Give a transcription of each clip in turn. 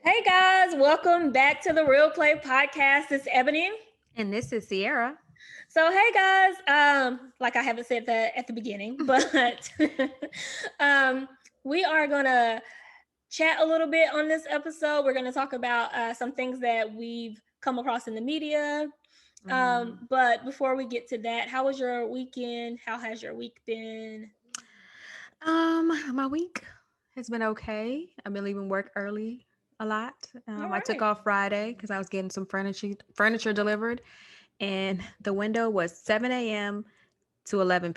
Hey guys, welcome back to the Real Play Podcast. It's Ebony. And this is Ciera. So hey guys, like I haven't said that at the beginning, but we are gonna chat a little bit on this episode. We're gonna talk about some things that we've come across in the media. But before we get to that, how was your weekend? How has your week been? My week has been okay. I've been leaving work early a lot. All I took right. off Friday because I was getting some furniture delivered, and the window was 7 a.m. to 11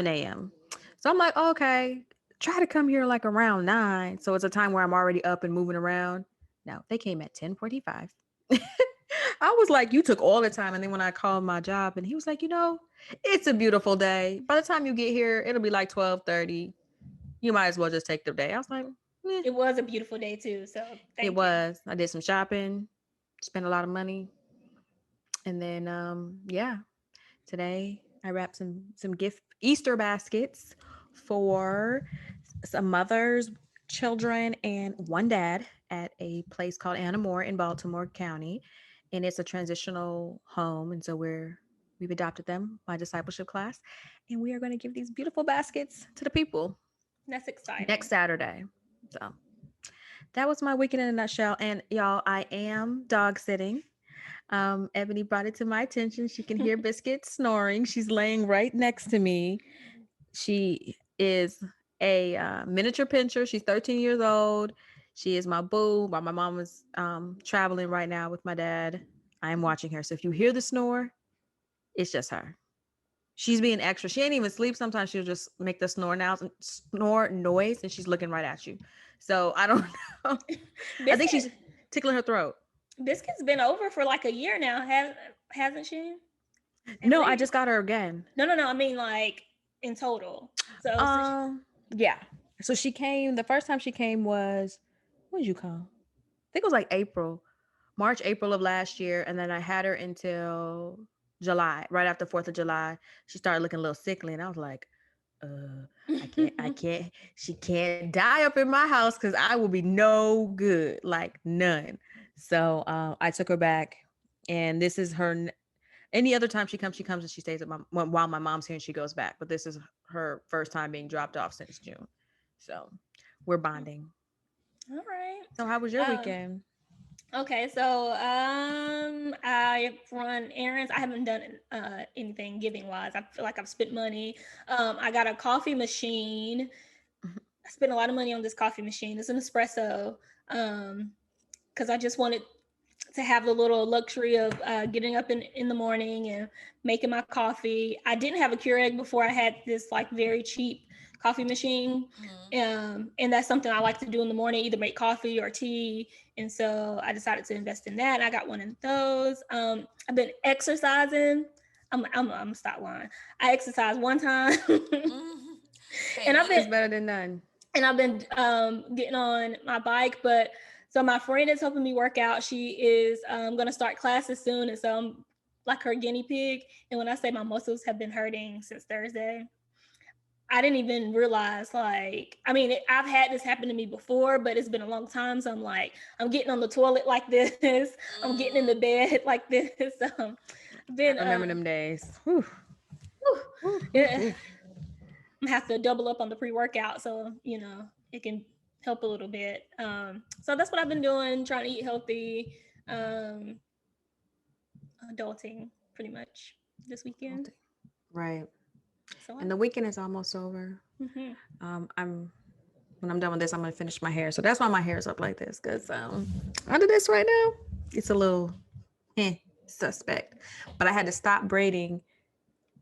a.m. So I'm like, okay, try to come here like around 9. So it's a time where I'm already up and moving around. No, they came at 10:45. I was like, you took all the time. And then when I called my job, and he was like, it's a beautiful day. By the time you get here, it'll be like 12:30. You might as well just take the day. I was like, It was a beautiful day too, so it thank you. was. I did some shopping, spent a lot of money. And then today I wrapped some gift Easter baskets for some mothers, children, and one dad at a place called Anna Moore in Baltimore County. And it's a transitional home. And so we've adopted them, my discipleship class. And we are going to give these beautiful baskets to the people That's exciting. next Saturday. So that was my weekend in a nutshell. And y'all, I am dog sitting. Ebony brought it to my attention. She can hear Biscuit snoring. She's laying right next to me. She is a miniature pinscher. She's 13 years old. She is my boo. While my mom is traveling right now with my dad, I am watching her. So if you hear the snore, it's just her. She's being extra. She ain't even sleep. Sometimes she'll just make the snore noise, and she's looking right at you. So I don't know. I think she's tickling her throat. Biscuit's been over for like a year now, hasn't she? No, I just got her again. No. I mean, like in total. So yeah. So she came. The first time she came was, when did you come? I think it was like March, April of last year, and then I had her until July, right after 4th of July. She started looking a little sickly, and I was like, I can't. She can't die up in my house because I will be no good, like none. So I took her back, and this is her. Any other time she comes and she stays at while my mom's here and she goes back. But this is her first time being dropped off since June. So we're bonding. All right. So how was your weekend? Okay, so I run errands. I haven't done anything giving wise. I feel like I've spent money. I got a coffee machine. I spent a lot of money on this coffee machine. It's an espresso. Because I just wanted to have the little luxury of getting up in the morning and making my coffee. I didn't have a Keurig before. I had this like very cheap coffee machine. And that's something I like to do in the morning, either make coffee or tea. And so I decided to invest in that. And I got one of those. I've been exercising. I'm gonna stop lying. I exercised one time. And I've been better than none. And I've been getting on my bike, but so my friend is helping me work out. She is going to start classes soon. And so I'm like her guinea pig. And when I say my muscles have been hurting since Thursday, I didn't even realize I've had this happen to me before, but it's been a long time. So I'm like, I'm getting on the toilet like this. I'm getting in the bed like this. I remember them days. Whew. Yeah. I'm gonna have to double up on the pre-workout. So, it can help a little bit. So that's what I've been doing, trying to eat healthy, adulting pretty much this weekend. Right. So and the weekend is almost over. When I'm done with this, I'm gonna finish my hair. So that's why my hair is up like this, because under this right now, it's a little suspect. But I had to stop braiding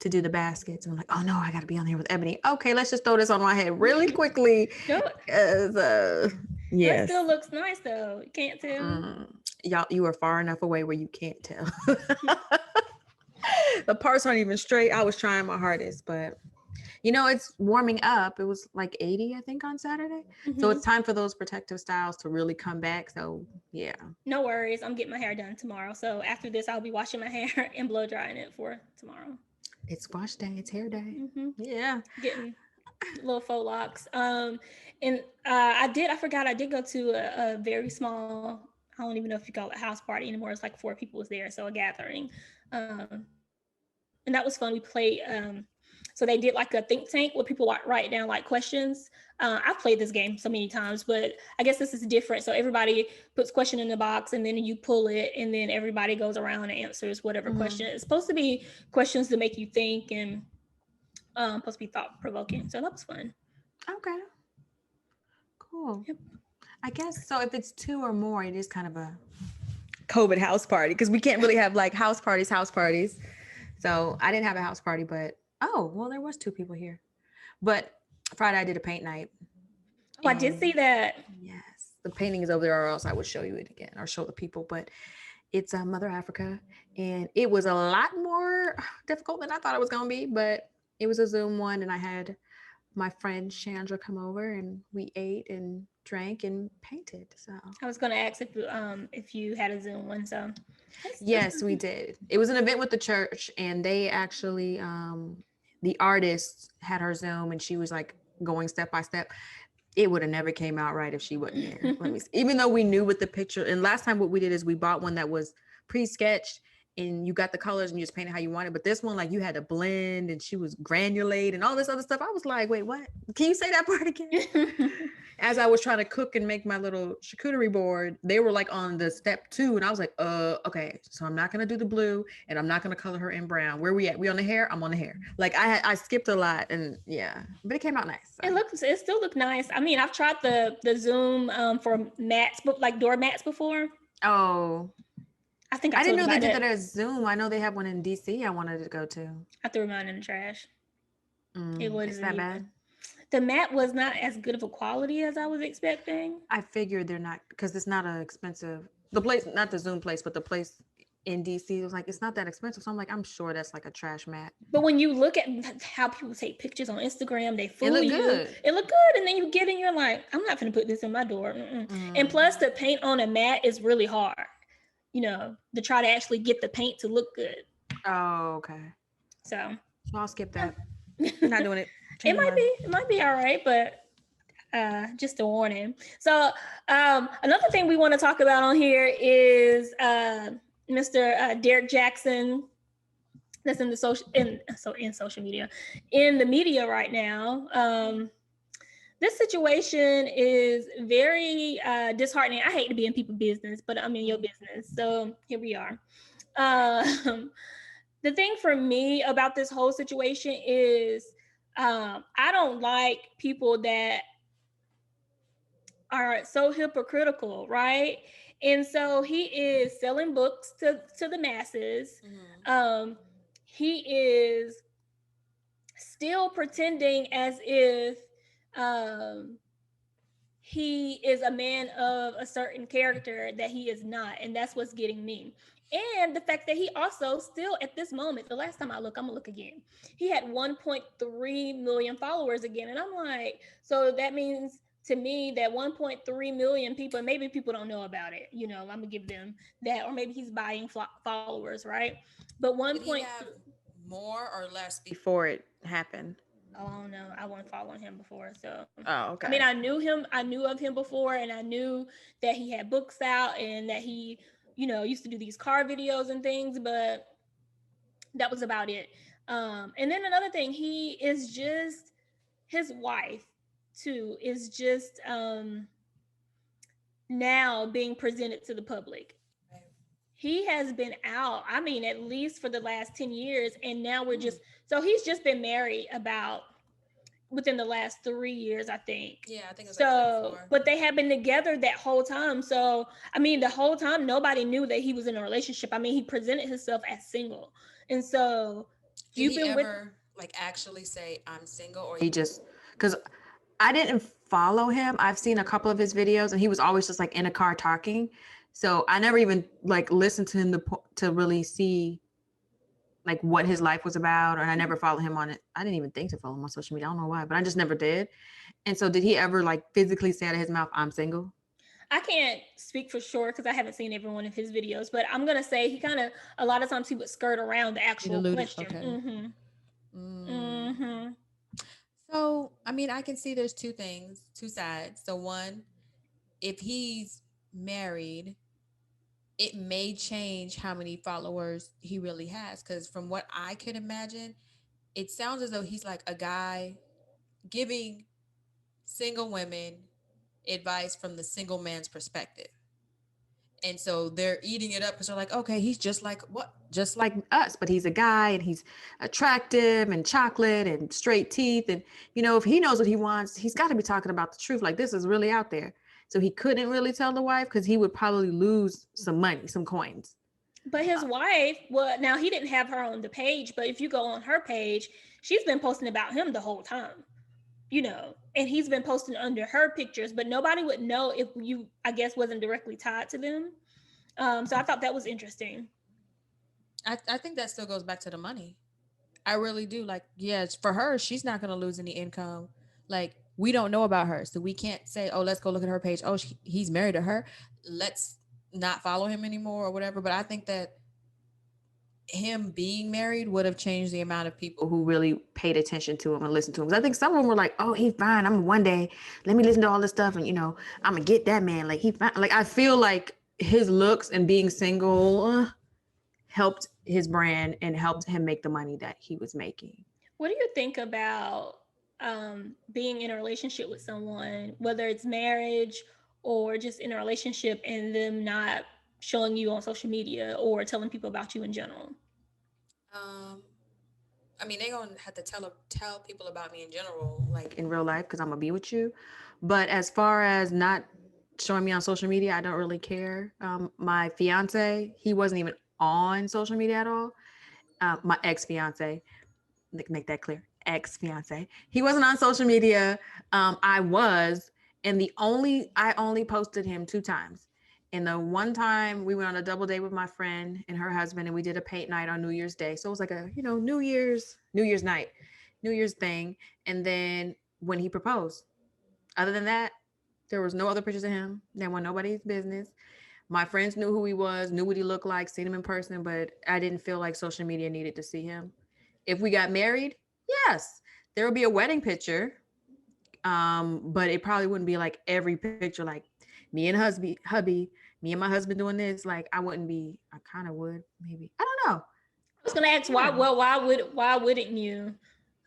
to do the baskets. And I'm like, oh no, I gotta be on here with Ebony. Okay, let's just throw this on my head really quickly. Yes. It still looks nice though. You can't tell. Y'all, you are far enough away where you can't tell. The parts aren't even straight. I was trying my hardest, but it's warming up. It was like 80, I think, on Saturday. So it's time for those protective styles to really come back. So yeah. No worries. I'm getting my hair done tomorrow. So after this, I'll be washing my hair and blow drying it for tomorrow. It's wash day. It's hair day. Yeah. Getting little faux locks. And I forgot I did go to a very small I don't even know if you call it house party anymore. It's like 4 people was there, so a gathering. And that was fun. We played. So they did like a think tank where people write down like questions. I've played this game so many times, but I guess this is different. So everybody puts question in the box, and then you pull it, and then everybody goes around and answers whatever question. It's supposed to be questions to make you think, and supposed to be thought provoking. So that was fun. Okay, cool. Yep. I guess so. If it's 2 or more, it is kind of a COVID house party because we can't really have like house parties. So I didn't have a house party, but oh well, there was 2 people here. But Friday I did a paint night. Oh, I did see that. Yes, the painting is over there, or else I would show you it again or show the people. But it's Mother Africa, and it was a lot more difficult than I thought it was gonna be. But it was a Zoom one, and I had my friend Chandra come over, and we ate and drank and painted. So I was gonna ask if you had a Zoom one. So yes, we did. It was an event with the church, and they actually the artist had her Zoom, and she was like going step by step. It would have never came out right if she wasn't there. Let me see. Even though we knew with the picture, and last time what we did is we bought one that was pre-sketched, and you got the colors and you just painted how you wanted. But this one, like you had to blend, and she was granulate and all this other stuff. I was like, wait, what? Can you say that part again? As I was trying to cook and make my little charcuterie board, they were like on the step 2, and I was like, okay, so I'm not gonna do the blue, and I'm not gonna color her in brown. Where we at? We on the hair? I'm on the hair. Like I skipped a lot, and yeah, but it came out nice. So. It still looked nice. I mean, I've tried the Zoom for mats, but like door mats before. Oh, I think I didn't told know you they about did that. that at Zoom. I know they have one in DC. I wanted to go to. I threw mine in the trash. It Is wasn't that even. bad? The mat was not as good of a quality as I was expecting. I figured they're not because it's not a expensive. The place, not the Zoom place, but the place in DC was like it's not that expensive. So I'm like, I'm sure that's like a trash mat. But when you look at how people take pictures on Instagram, they It fool looked you. good. It looked good, and then you get in, you're like, I'm not gonna put this in my door. And plus, the paint on a mat is really hard. To try to actually get the paint to look good. Oh, okay. So I'll skip that. yeah. Not doing it. It might be all right, but just a warning. So another thing we want to talk about on here is Mr. Derrick Jaxn, that's in social media, in the media right now. This situation is very disheartening. I hate to be in people's business, but I'm in your business, so here we are. The thing for me about this whole situation is I don't like people that are so hypocritical, right? And so he is selling books to the masses. He is still pretending as if um, he is a man of a certain character that he is not, and that's what's getting me. And the fact that he also still at this moment, the last time I look, I'm gonna look again, he had 1.3 million followers again, and I'm like, so that means to me that 1.3 million people, maybe people don't know about it, I'm gonna give them that, or maybe he's buying followers, right? But Did he have more or less before it happened? Oh, I don't know. I wasn't following him before, so Oh, I mean, okay. I knew him. I knew of him before, and I knew that he had books out and that he, used to do these car videos and things. But that was about it. And then another thing, he is just his wife too is just now being presented to the public. He has been out, I mean, at least for the last 10 years, and now we're just so he's just been married about within the last 3 years, I think. Yeah, I think it was so, like 4. but they have been together that whole time. So, I mean, the whole time nobody knew that he was in a relationship. I mean, he presented himself as single, and so Did you've he been with. ever like actually say I'm single, or he just because I didn't follow him. I've seen a couple of his videos, and he was always just like in a car talking. So I never even like listened to him to really see like what his life was about, and I never followed him on it. I didn't even think to follow him on social media. I don't know why, but I just never did. And so, did he ever like physically say out of his mouth, "I'm single"? I can't speak for sure because I haven't seen every one of his videos, but I'm gonna say he kind of a lot of times he would skirt around the It actual alluded. question. Okay. Mm. Mm-hmm. So, I mean, I can see there's 2 things, 2 sides. So, one, if he's married, it may change how many followers he really has. Because from what I can imagine, it sounds as though he's like a guy giving single women advice from the single man's perspective. And so they're eating it up because they're like, okay, he's just like what? Just like us, but he's a guy and he's attractive and chocolate and straight teeth. And, if he knows what he wants, he's got to be talking about the truth. Like, this is really out there. So he couldn't really tell the wife because he would probably lose some money, some coins. But his wife, well, now he didn't have her on the page, but if you go on her page, she's been posting about him the whole time, and he's been posting under her pictures, but nobody would know if you, I guess, wasn't directly tied to them. So I thought that was interesting. I think that still goes back to the money. I really do. Like, yeah, for her, she's not going to lose any income. Like, we don't know about her. So we can't say, oh, let's go look at her page. Oh, he's married to her. Let's not follow him anymore or whatever. But I think that him being married would have changed the amount of people who really paid attention to him and listened to him. 'Cause I think some of them were like, oh, he's fine. I'm one day, let me listen to all this stuff. And, I'm going to get that man. Like, he fine. Like, I feel like his looks and being single helped his brand and helped him make the money that he was making. What do you think about being in a relationship with someone, whether it's marriage or just in a relationship, and them not showing you on social media or telling people about you in general? Um, I mean, they gonna have to tell people about me in general, like in real life, because I'm gonna be with you. But as far as not showing me on social media, I don't really care. My fiance, he wasn't even on social media at all. My ex fiance, make that clear, ex fiance, he wasn't on social media. I was, and I only posted him 2 times. And the one time we went on a double date with my friend and her husband, and we did a paint night on New Year's Day. So it was like a, New Year's night, New Year's thing. And then when he proposed, other than that, there was no other pictures of him. There was nobody's business. My friends knew who he was, knew what he looked like, seen him in person, but I didn't feel like social media needed to see him. If we got married, yes, there would be a wedding picture, but it probably wouldn't be like every picture, like me and hubby, me and my husband doing this. Like, I wouldn't be. I kind of would, maybe. I don't know. I was gonna ask why. Yeah. Well, why wouldn't you?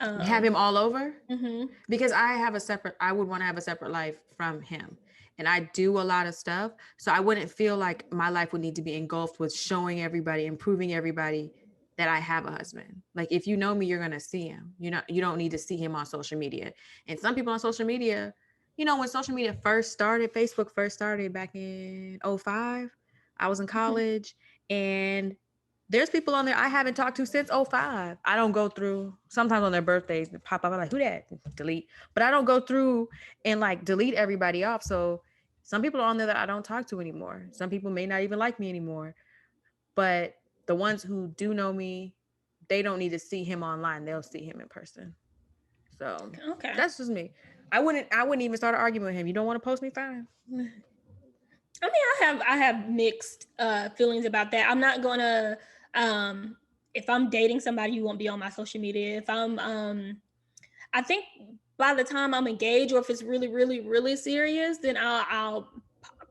Have him all over, Mm-hmm. because I would want to have a separate life from him. And I do a lot of stuff. So I wouldn't feel like my life would need to be engulfed with showing everybody and proving everybody that I have a husband. Like, if you know me, you're gonna see him. You don't need to see him on social media. And some people on social media, when social media first started, Facebook first started back in '05, I was in college, and there's people on there I haven't talked to since '05. I don't go through, sometimes on their birthdays they pop up. I'm like, who that? Delete. But I don't go through and like delete everybody off. So some people are on there that I don't talk to anymore. Some people may not even like me anymore. But the ones who do know me, they don't need to see him online. They'll see him in person. So Okay. that's just me. I wouldn't even start an argument with him. You don't want to post me? Fine. I mean, I have mixed feelings about that. I'm not gonna if I'm dating somebody, you won't be on my social media. If I'm I think by the time I'm engaged, or if it's really, really, really serious, then I'll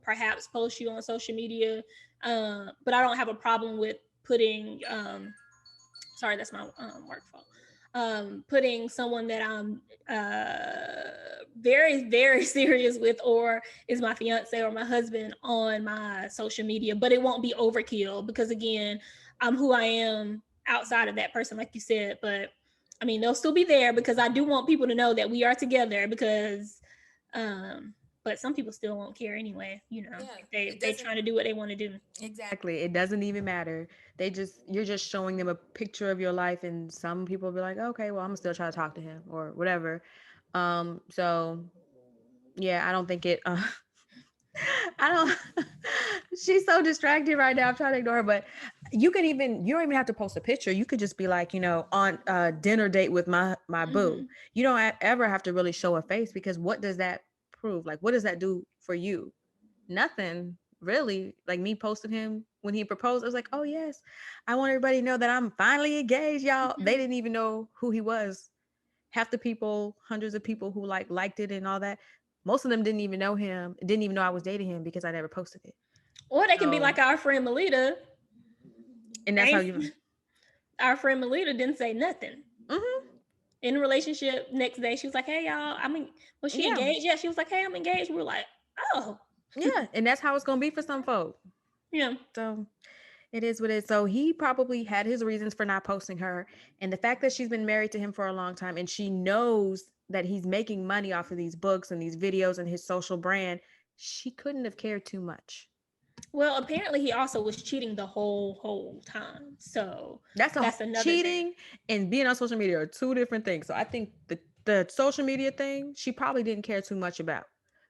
perhaps post you on social media. But I don't have a problem with putting sorry, that's my work phone. Putting someone that I'm very, very serious with, or is my fiance or my husband, on my social media, but it won't be overkill because, again, I'm who I am outside of that person, like you said. But I mean, they'll still be there because I do want people to know that we are together. Because, but some people still won't care anyway. Yeah, If they it they doesn't. trying to do what they want to do. Exactly. It doesn't even matter. You're just showing them a picture of your life, and some people will be like, okay, well, I'm gonna still try to talk to him or whatever. So yeah, I don't think it. I don't. She's so distracted right now. I'm trying to ignore her, but you don't even have to post a picture. You could just be like, on a dinner date with my boo. Mm-hmm. You don't ever have to really show a face, because what does that prove? Like, what does that do for you? Nothing really. Like, me posting him when he proposed, I was like, oh yes, I want everybody to know that I'm finally engaged, y'all. They Mm-hmm. didn't even know who he was. Half the people, hundreds of people who liked it and all that, most of them didn't even know him, didn't even know I was dating him, because I never posted it. Or they can be So, like our friend Melita. and that's how you. Our friend Melita didn't say nothing. Mm-hmm. In a relationship, next day she was like, "Hey y'all, was she Yeah, engaged?" Yeah, she was like, "Hey, I'm engaged." We were like, "Oh, yeah, and that's how it's gonna be for some folk. yeah." So it is what it is. So he probably had his reasons for not posting her, and the fact that she's been married to him for a long time, and she knows that he's making money off of these books and these videos and his social brand, she couldn't have cared too much. Well, apparently he also was cheating the whole time. So That's a that's another thing. cheating and being on social media are two different things. So I think the social media thing she probably didn't care too much about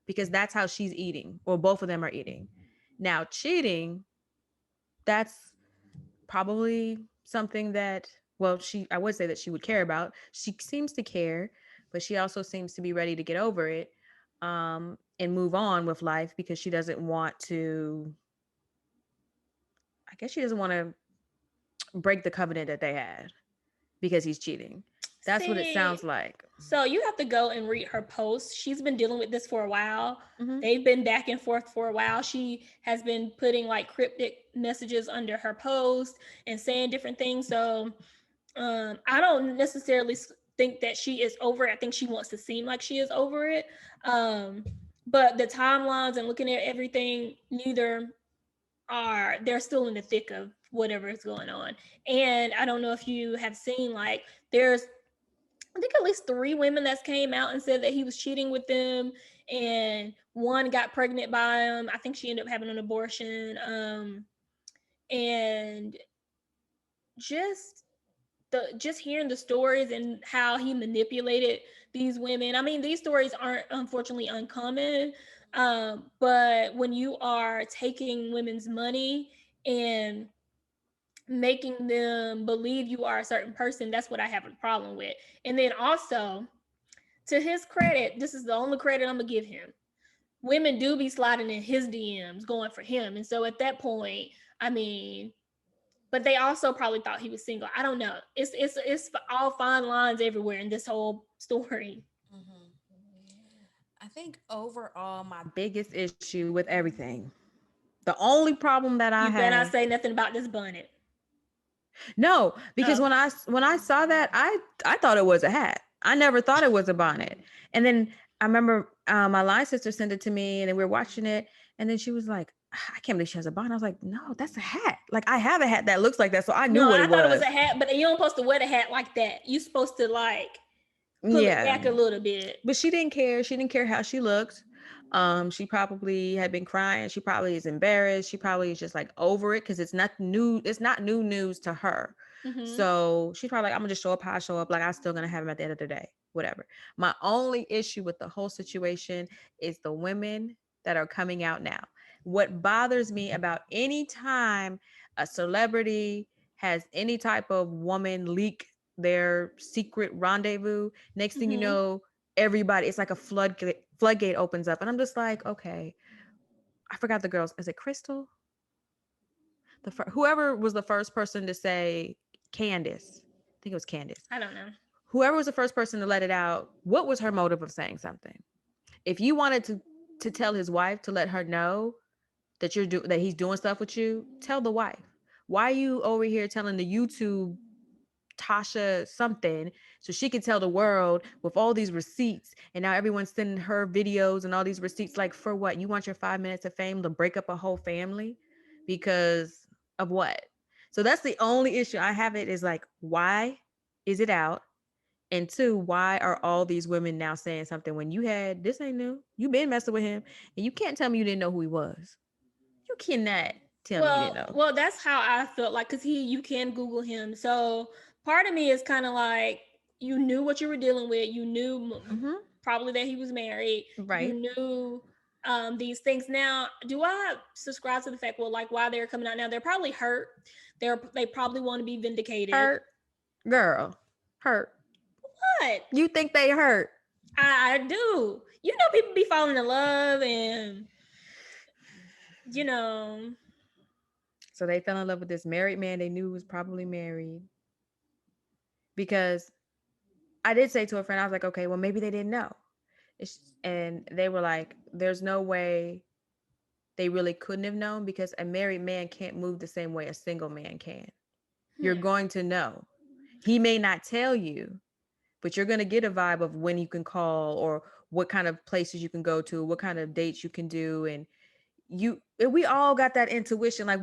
because that's how she's eating, or both of them are eating. Now cheating, that's probably something that, well, she, I would say that she would care about. She seems to care, but she also seems to be ready to get over it, and move on with life because she doesn't want to, I guess she doesn't want to break the covenant that they had because he's cheating. That's what it See, sounds like. so you have to go and read her posts. She's been dealing with this for a while. Mm-hmm. They've been back and forth for a while. She has been putting like cryptic messages under her post and saying different things. So I don't necessarily think that she is over it. I think she wants to seem like she is over it. Um, but the timelines and looking at everything, neither are, they're still in the thick of whatever is going on. And I don't know if you have seen, like, there's, I think at least 3 women that came out and said that he was cheating with them, and one got pregnant by him. I think she ended up having an abortion. And just just hearing the stories and how he manipulated these women. I mean, these stories aren't unfortunately uncommon, but when you are taking women's money and making them believe you are a certain person, that's what I have a problem with. And then also, to his credit, this is the only credit I'm gonna give him. Women do be sliding in his DMs going for him. And so at that point, I mean, but they also probably thought he was single. I don't know. It's all fine lines everywhere in this whole story. Mm-hmm. I think overall, my Biggest issue with everything. The only problem that I You better not have, say nothing about this bonnet. no, because Oh, when I saw that, I thought it was a hat. I never thought it was a bonnet. And then I remember my line sister sent it to me, and then we were watching it, and then she was like, "I can't believe she has a bonnet." I was like, "No, that's a hat. Like I have a hat that looks like that, so I knew no, what I it thought it was was." a hat, but you don't supposed to wear the hat like that. You supposed to like pull it Yeah, back a little bit. but she didn't care. She didn't care how she looked. She probably had been crying. She probably is embarrassed. She probably is just like over it because it's not new. It's not new news to her. Mm-hmm. So she's probably like, I'm gonna just show up how I show up. Like I'm still gonna have him at the end of the day. Whatever. My only issue with the whole situation is the women that are coming out now. What bothers me about any time a celebrity has any type of woman leak their secret rendezvous, next thing you Mm-hmm. know, everybody, it's like a floodgate opens up, and I'm just like, okay, I forgot the girls. Is it Crystal? Whoever was the first person to say, Candace, I think it was Candace. I don't know. Whoever was the first person to let it out, what was her motive of saying something? If you wanted to tell his wife to let her know that that he's doing stuff with you, tell the wife. Why are you over here telling the YouTube Tasha something so she can tell the world with all these receipts, and now everyone's sending her videos and all these receipts? Like, for what? You want your 5 minutes of fame to break up a whole family because of what? So that's the only issue I have. It is like, why is it out? And two, why are all these women now saying something when you had, this ain't new, you've been messing with him, and you can't tell me you didn't know who he was. You cannot tell me you didn't know. Well, that's how I felt like, because you can Google him. So part of me is kind of like, you knew what you were dealing with. You knew Mm-hmm. probably that he was married. You Right. knew these things. Now, do I subscribe to the fact, well, like, why they're coming out now? They're probably hurt. They probably want to be vindicated. Hurt. Girl. Hurt. But You think they hurt? I do. You know, people be falling in love, and you know, So they fell in love with this married man they knew was probably married. Because I did say to a friend, I was like, okay, well, maybe they didn't know. And they were like, there's no way they really couldn't have known, because a married man can't move the same way a single man can. You're Hmm. going to know. He may not tell you, but you're going to get a vibe of when you can call, or what kind of places you can go to, what kind of dates you can do. And we all got that intuition. Like,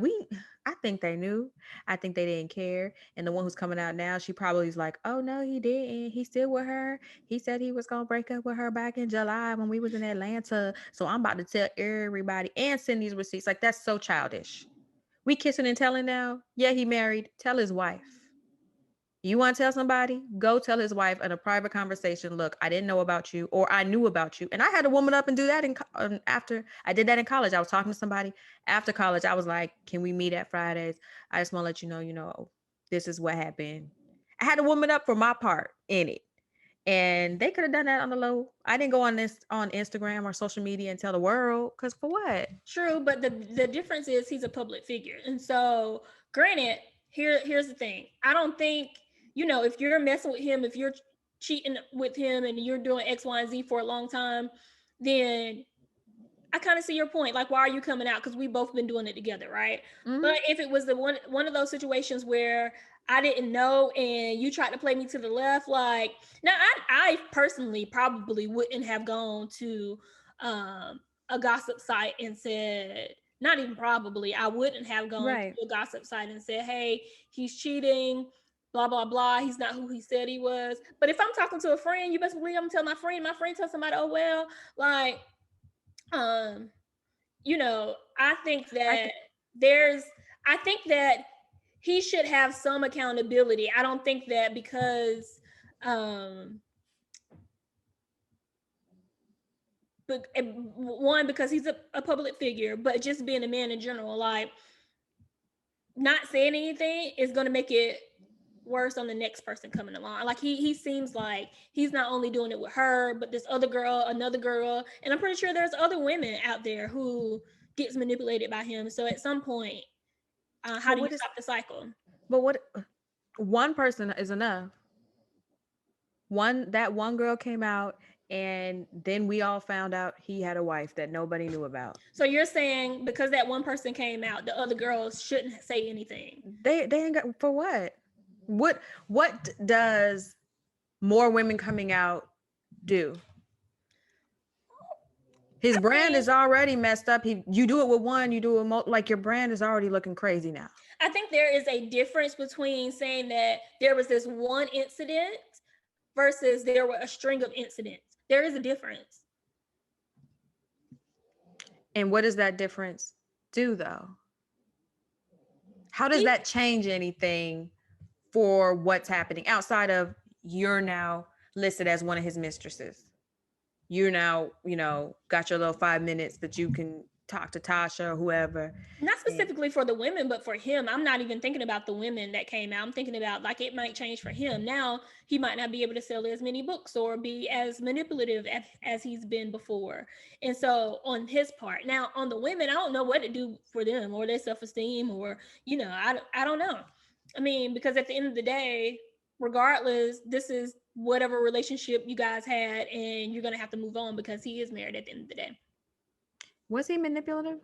I think they knew. I think they didn't care. And the one who's coming out now, she probably is like, oh no, he didn't. He's still with her. He said he was gonna break up with her back in July when we was in Atlanta. So I'm about to tell everybody and send these receipts. Like, that's so childish. We kissing and telling now. Yeah, he married. Tell his wife. You want to tell somebody? Go tell his wife in a private conversation. Look, I didn't know about you, or I knew about you. And I had a woman up and do that after I did that in college. I was talking to somebody after college. I was like, "Can we meet at Fridays? I just want to let you know, this is what happened." I had a woman up for my part in it, and they could have done that on the low. I didn't go on Instagram or social media and tell the world, because for what? True, but the difference is he's a public figure, and so granted, here's the thing. I don't think, if you're messing with him, if you're cheating with him, and you're doing X, Y, and Z for a long time, then I kind of see your point. Like, why are you coming out? Because we both been doing it together, right? Mm-hmm. But if it was the one of those situations where I didn't know and you tried to play me to the left, like, now I personally probably wouldn't have gone to a gossip site and said, not even probably, I wouldn't have gone Right. to a gossip site and said, hey, he's cheating, blah blah blah, he's not who he said he was. But if I'm talking to a friend, you best believe I'm gonna tell my friend tell somebody, oh well, like, um I think I that think. there's I think that he should have some accountability. I don't think that because um but one, because he's a public figure, but just being a man in general, like, not saying anything is going to make it worse on the next person coming along. Like, he seems like he's not only doing it with her, but this other girl, another girl, and I'm pretty sure there's other women out there who gets manipulated by him. So at some point, how But do you what is? stop the cycle? But what? One person is enough. That one girl came out, and then we all found out he had a wife that nobody knew about. So you're saying because that one person came out, the other girls shouldn't say anything? They ain't got for what? What does more women coming out do? His I brand think is already messed up. You do it with one, you do it like your brand is already looking crazy now. I think there is a difference between saying that there was this one incident versus there were a string of incidents. There is a difference. And what does that difference do though? How does He that change anything for what's happening outside of you're now listed as one of his mistresses? You're now, got your little 5 minutes that you can talk to Tasha or whoever. Not And specifically for the women, but for him. I'm not even thinking about the women that came out. I'm thinking about, like, it might change for him. Now he might not be able to sell as many books or be as manipulative as he's been before. And so on his part, now on the women, I don't know what to do for them or their self-esteem, or, I don't know. I mean, because at the end of the day, regardless, this is whatever relationship you guys had, and you're going to have to move on because he is married at the end of the day. was he manipulative?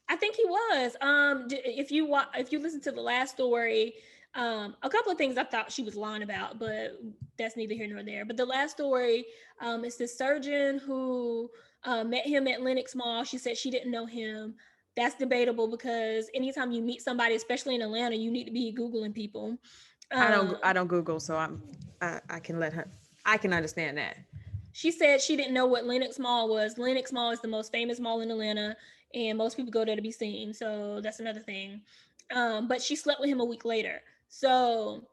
I think he was. If you listen to the last story, a couple of things I thought she was lying about, but that's neither here nor there. But the last story, is this surgeon who met him at Lenox Mall. She said she didn't know him. That's debatable because anytime you meet somebody, especially in Atlanta, you need to be Googling people. I don't Google, so I can let her. I can understand that. She said she didn't know what Lenox Mall was. Lenox Mall is the most famous mall in Atlanta, and most people go there to be seen. So that's another thing. But she slept with him a week later. So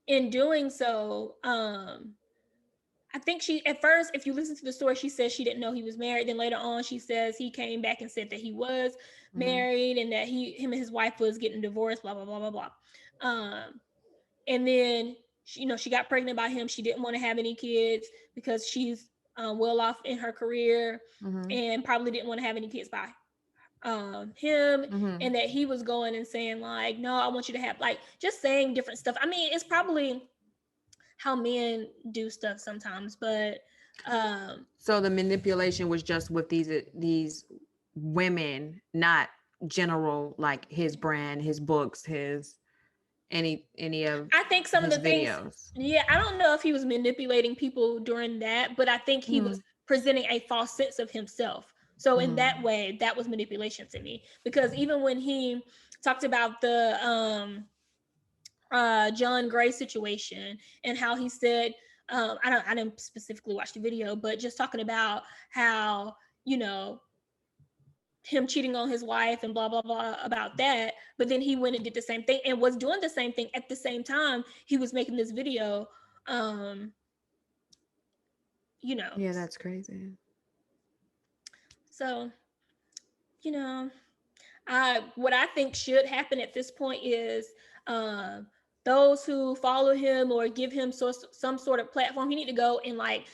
in doing so, I think she, at first, if you listen to the story, she says she didn't know he was married. Then later on, she says he came back and said that he was married and that him and his wife was getting divorced, blah, blah, blah, blah, blah. And then, she got pregnant by him. She didn't want to have any kids because she's well off in her career, and probably didn't want to have any kids by him, and that he was going and saying, like, no, I want you to have, like, just saying different stuff. I mean, it's probably how men do stuff sometimes, but So the manipulation was just with these women, not general, like his brand, his books, his any of I think some of his the things, videos. yeah, I don't know if he was manipulating people during that, but I think he was presenting a false sense of himself. So in that way, that was manipulation to me. Because even when he talked about the John Gray situation and how he said, I didn't specifically watch the video, but just talking about how, you know, him cheating on his wife and blah blah blah about that, but then he went and did the same thing and was doing the same thing at the same time he was making this video. um you know, Yeah, that's crazy. so, you know, what I think should happen at this point is, um those who follow him or give him some sort of platform, he need to go and like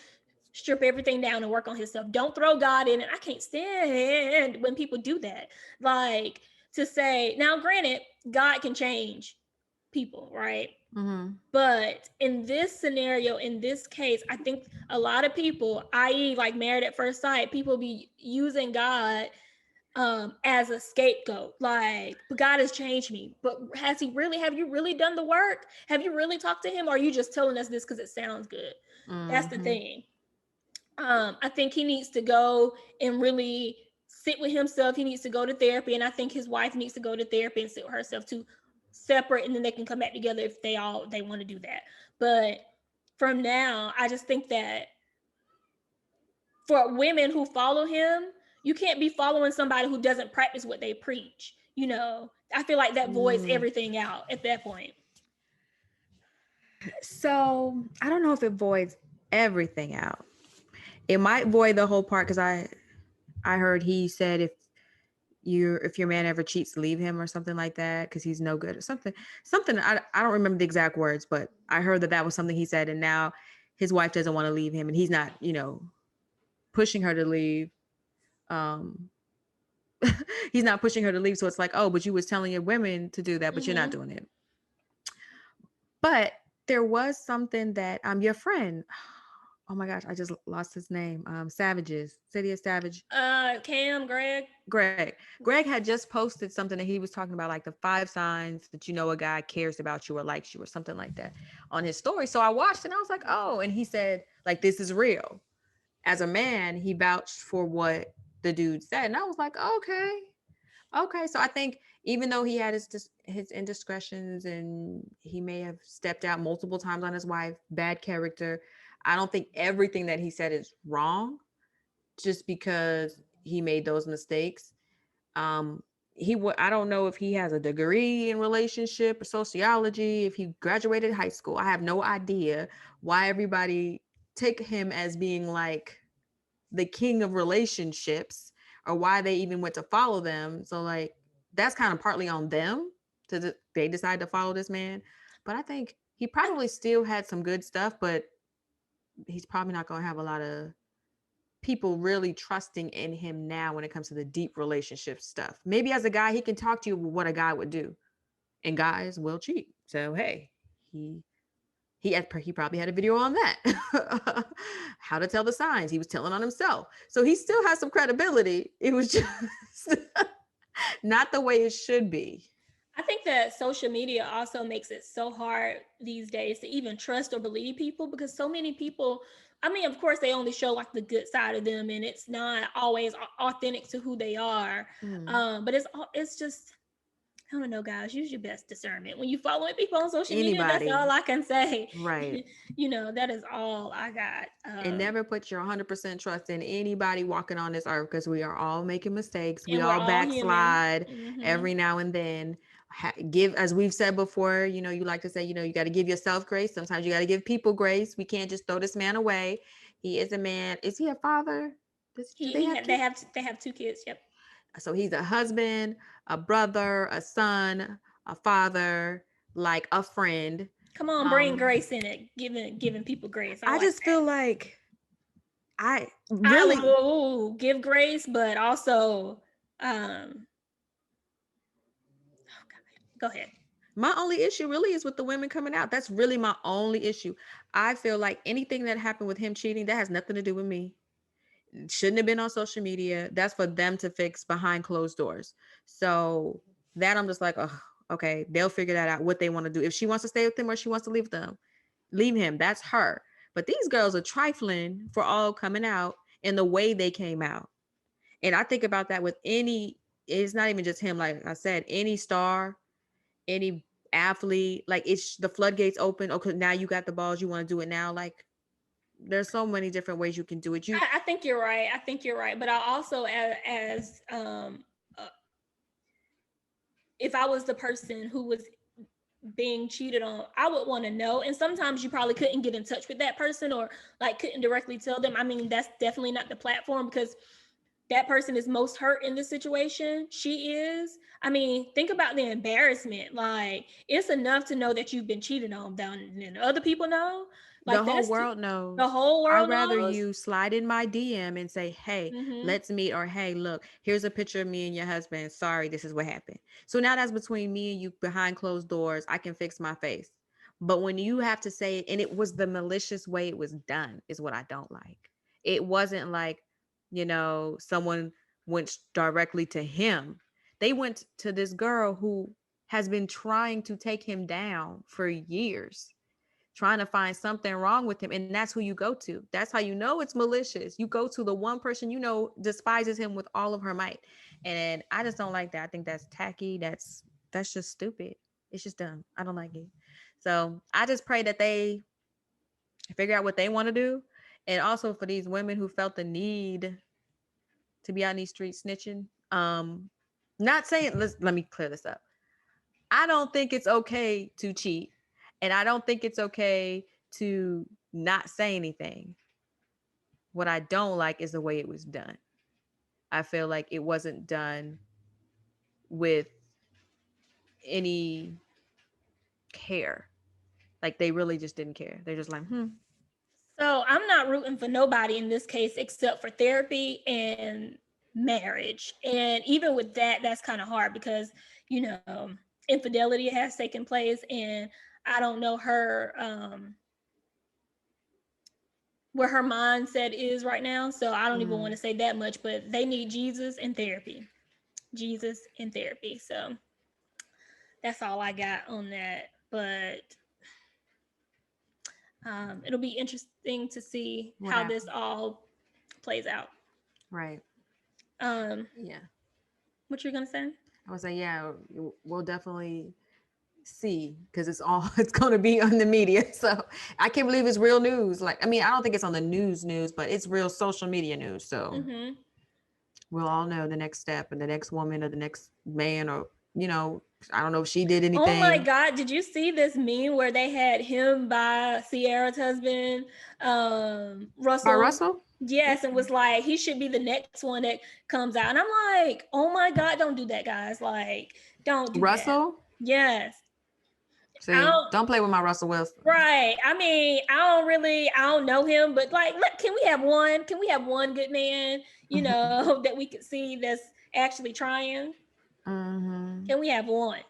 strip everything down and work on himself. Don't throw God in it. I can't stand when people do that. Like, to say, now granted, God can change people, right? But in this scenario, in this case, I think a lot of people, i.e., like Married at First Sight, people be using God as a scapegoat. Like, but God has changed me. But has he really? Have you really done the work? Have you really talked to him? Or are you just telling us this because it sounds good? That's the thing. I think he needs to go and really sit with himself. He needs to go to therapy, and I think his wife needs to go to therapy and sit with herself too, separate, and then they can come back together if they want to do that. But from now, I just think that for women who follow him, you can't be following somebody who doesn't practice what they preach. You know, I feel like that voids everything out at that point. So I don't know if it voids everything out. It might void the whole part, because I heard he said if your man ever cheats, leave him or something like that, because he's no good or something. I don't remember the exact words, but I heard that was something he said, and now his wife doesn't want to leave him, and he's not, pushing her to leave. He's not pushing her to leave, so it's like, oh, but you was telling your women to do that, but you're not doing it. But there was something that your friend, oh my gosh, I just lost his name. Savages, City of Savage. Cam, Greg had just posted something that he was talking about, like the 5 signs that a guy cares about you or likes you or something like that on his story. So I watched and I was like, oh, and he said, like, this is real. As a man, he vouched for what the dude said. And I was like, okay. So I think even though he had his indiscretions and he may have stepped out multiple times on his wife, bad character, I don't think everything that he said is wrong just because he made those mistakes. I don't know if he has a degree in relationship or sociology, if he graduated high school. I have no idea why everybody take him as being like the king of relationships, or why they even went to follow them. So like, that's kind of partly on them they decide to follow this man. But I think he probably still had some good stuff, but he's probably not going to have a lot of people really trusting in him now when it comes to the deep relationship stuff. Maybe as a guy, he can talk to you what a guy would do, and guys will cheat. So hey, he probably had a video on that. How to tell the signs. He was telling on himself. So he still has some credibility. It was just not the way it should be. I think that social media also makes it so hard these days to even trust or believe people, because so many people, I mean, of course, they only show like the good side of them, and it's not always authentic to who they are. But it's just, I don't know, guys. Use your best discernment when you following people on social media. That's all I can say. Right. That is all I got. And never put your 100% trust in anybody walking on this earth, because we are all making mistakes. We all backslide every now and then. Give, as we've said before, you like to say, you got to give yourself grace. Sometimes you got to give people grace. We can't just throw this man away. He is a man. Is he a father? They have 2 kids. Yep. So he's a husband, a brother, a son, a father, like a friend. Come on, bring grace in it. Giving people grace. I just feel like I will give grace, but also, go ahead. My only issue really is with the women coming out. That's really my only issue. I feel like anything that happened with him cheating, that has nothing to do with me. Shouldn't have been on social media. That's for them to fix behind closed doors. So that I'm just like, oh, okay, they'll figure that out what they want to do. If she wants to stay with him or she wants to leave him. That's her. But these girls are trifling for all coming out in the way they came out. And I think about that with any, it's not even just him. Like I said, any star, any athlete, like it's the floodgates open. Okay, now you got the balls. You want to do it now. Like there's so many different ways you can do it. I think you're right. I think you're right. But I also, as if I was the person who was being cheated on, I would want to know. And sometimes you probably couldn't get in touch with that person or like couldn't directly tell them. I mean, that's definitely not the platform because that person is most hurt in this situation. She is. I mean, think about the embarrassment. Like, it's enough to know that you've been cheated on, then other people know. Like, the whole world knows. The whole world I'd rather knows. you slide in my DM and say, hey, let's meet, or hey, look, here's a picture of me and your husband. Sorry, this is what happened. So now that's between me and you behind closed doors. I can fix my face. But when you have to say it, and it was the malicious way it was done, is what I don't like. It wasn't like, someone went directly to him. They went to this girl who has been trying to take him down for years, trying to find something wrong with him. And that's who you go to. That's how you know it's malicious. You go to the one person despises him with all of her might. And I just don't like that. I think that's tacky. That's just stupid. It's just dumb. I don't like it. So I just pray that they figure out what they want to do. And also for these women who felt the need to be on these streets snitching. Not saying, let me clear this up. I don't think it's okay to cheat. And I don't think it's okay to not say anything. What I don't like is the way it was done. I feel like it wasn't done with any care. Like they really just didn't care. They're just like, So I'm not rooting for nobody in this case except for therapy and marriage. And even with that, that's kind of hard because, infidelity has taken place and I don't know where her mindset is right now. So I don't even want to say that much, but they need Jesus and therapy. Jesus and therapy. So that's all I got on that. But it'll be interesting to see how this all plays out. Right. Yeah. What you're gonna say? I was like, yeah, we'll definitely see because it's going to be on the media. So I can't believe it's real news. Like, I mean, I don't think it's on the news, but it's real social media news. So we'll all know the next step and the next woman or the next man or, I don't know if she did anything. Oh my God. Did you see this meme where they had him by Ciera's husband, Russell? By Russell? Yes, and was like, he should be the next one that comes out. And I'm like, oh my God, don't do that, guys. Like, don't do Russell? That. Yes. See, don't play with my Russell Wilson. Right. I mean, I don't know him, but like, can we have one? Can we have one good man, that we could see that's actually trying? Can we have one?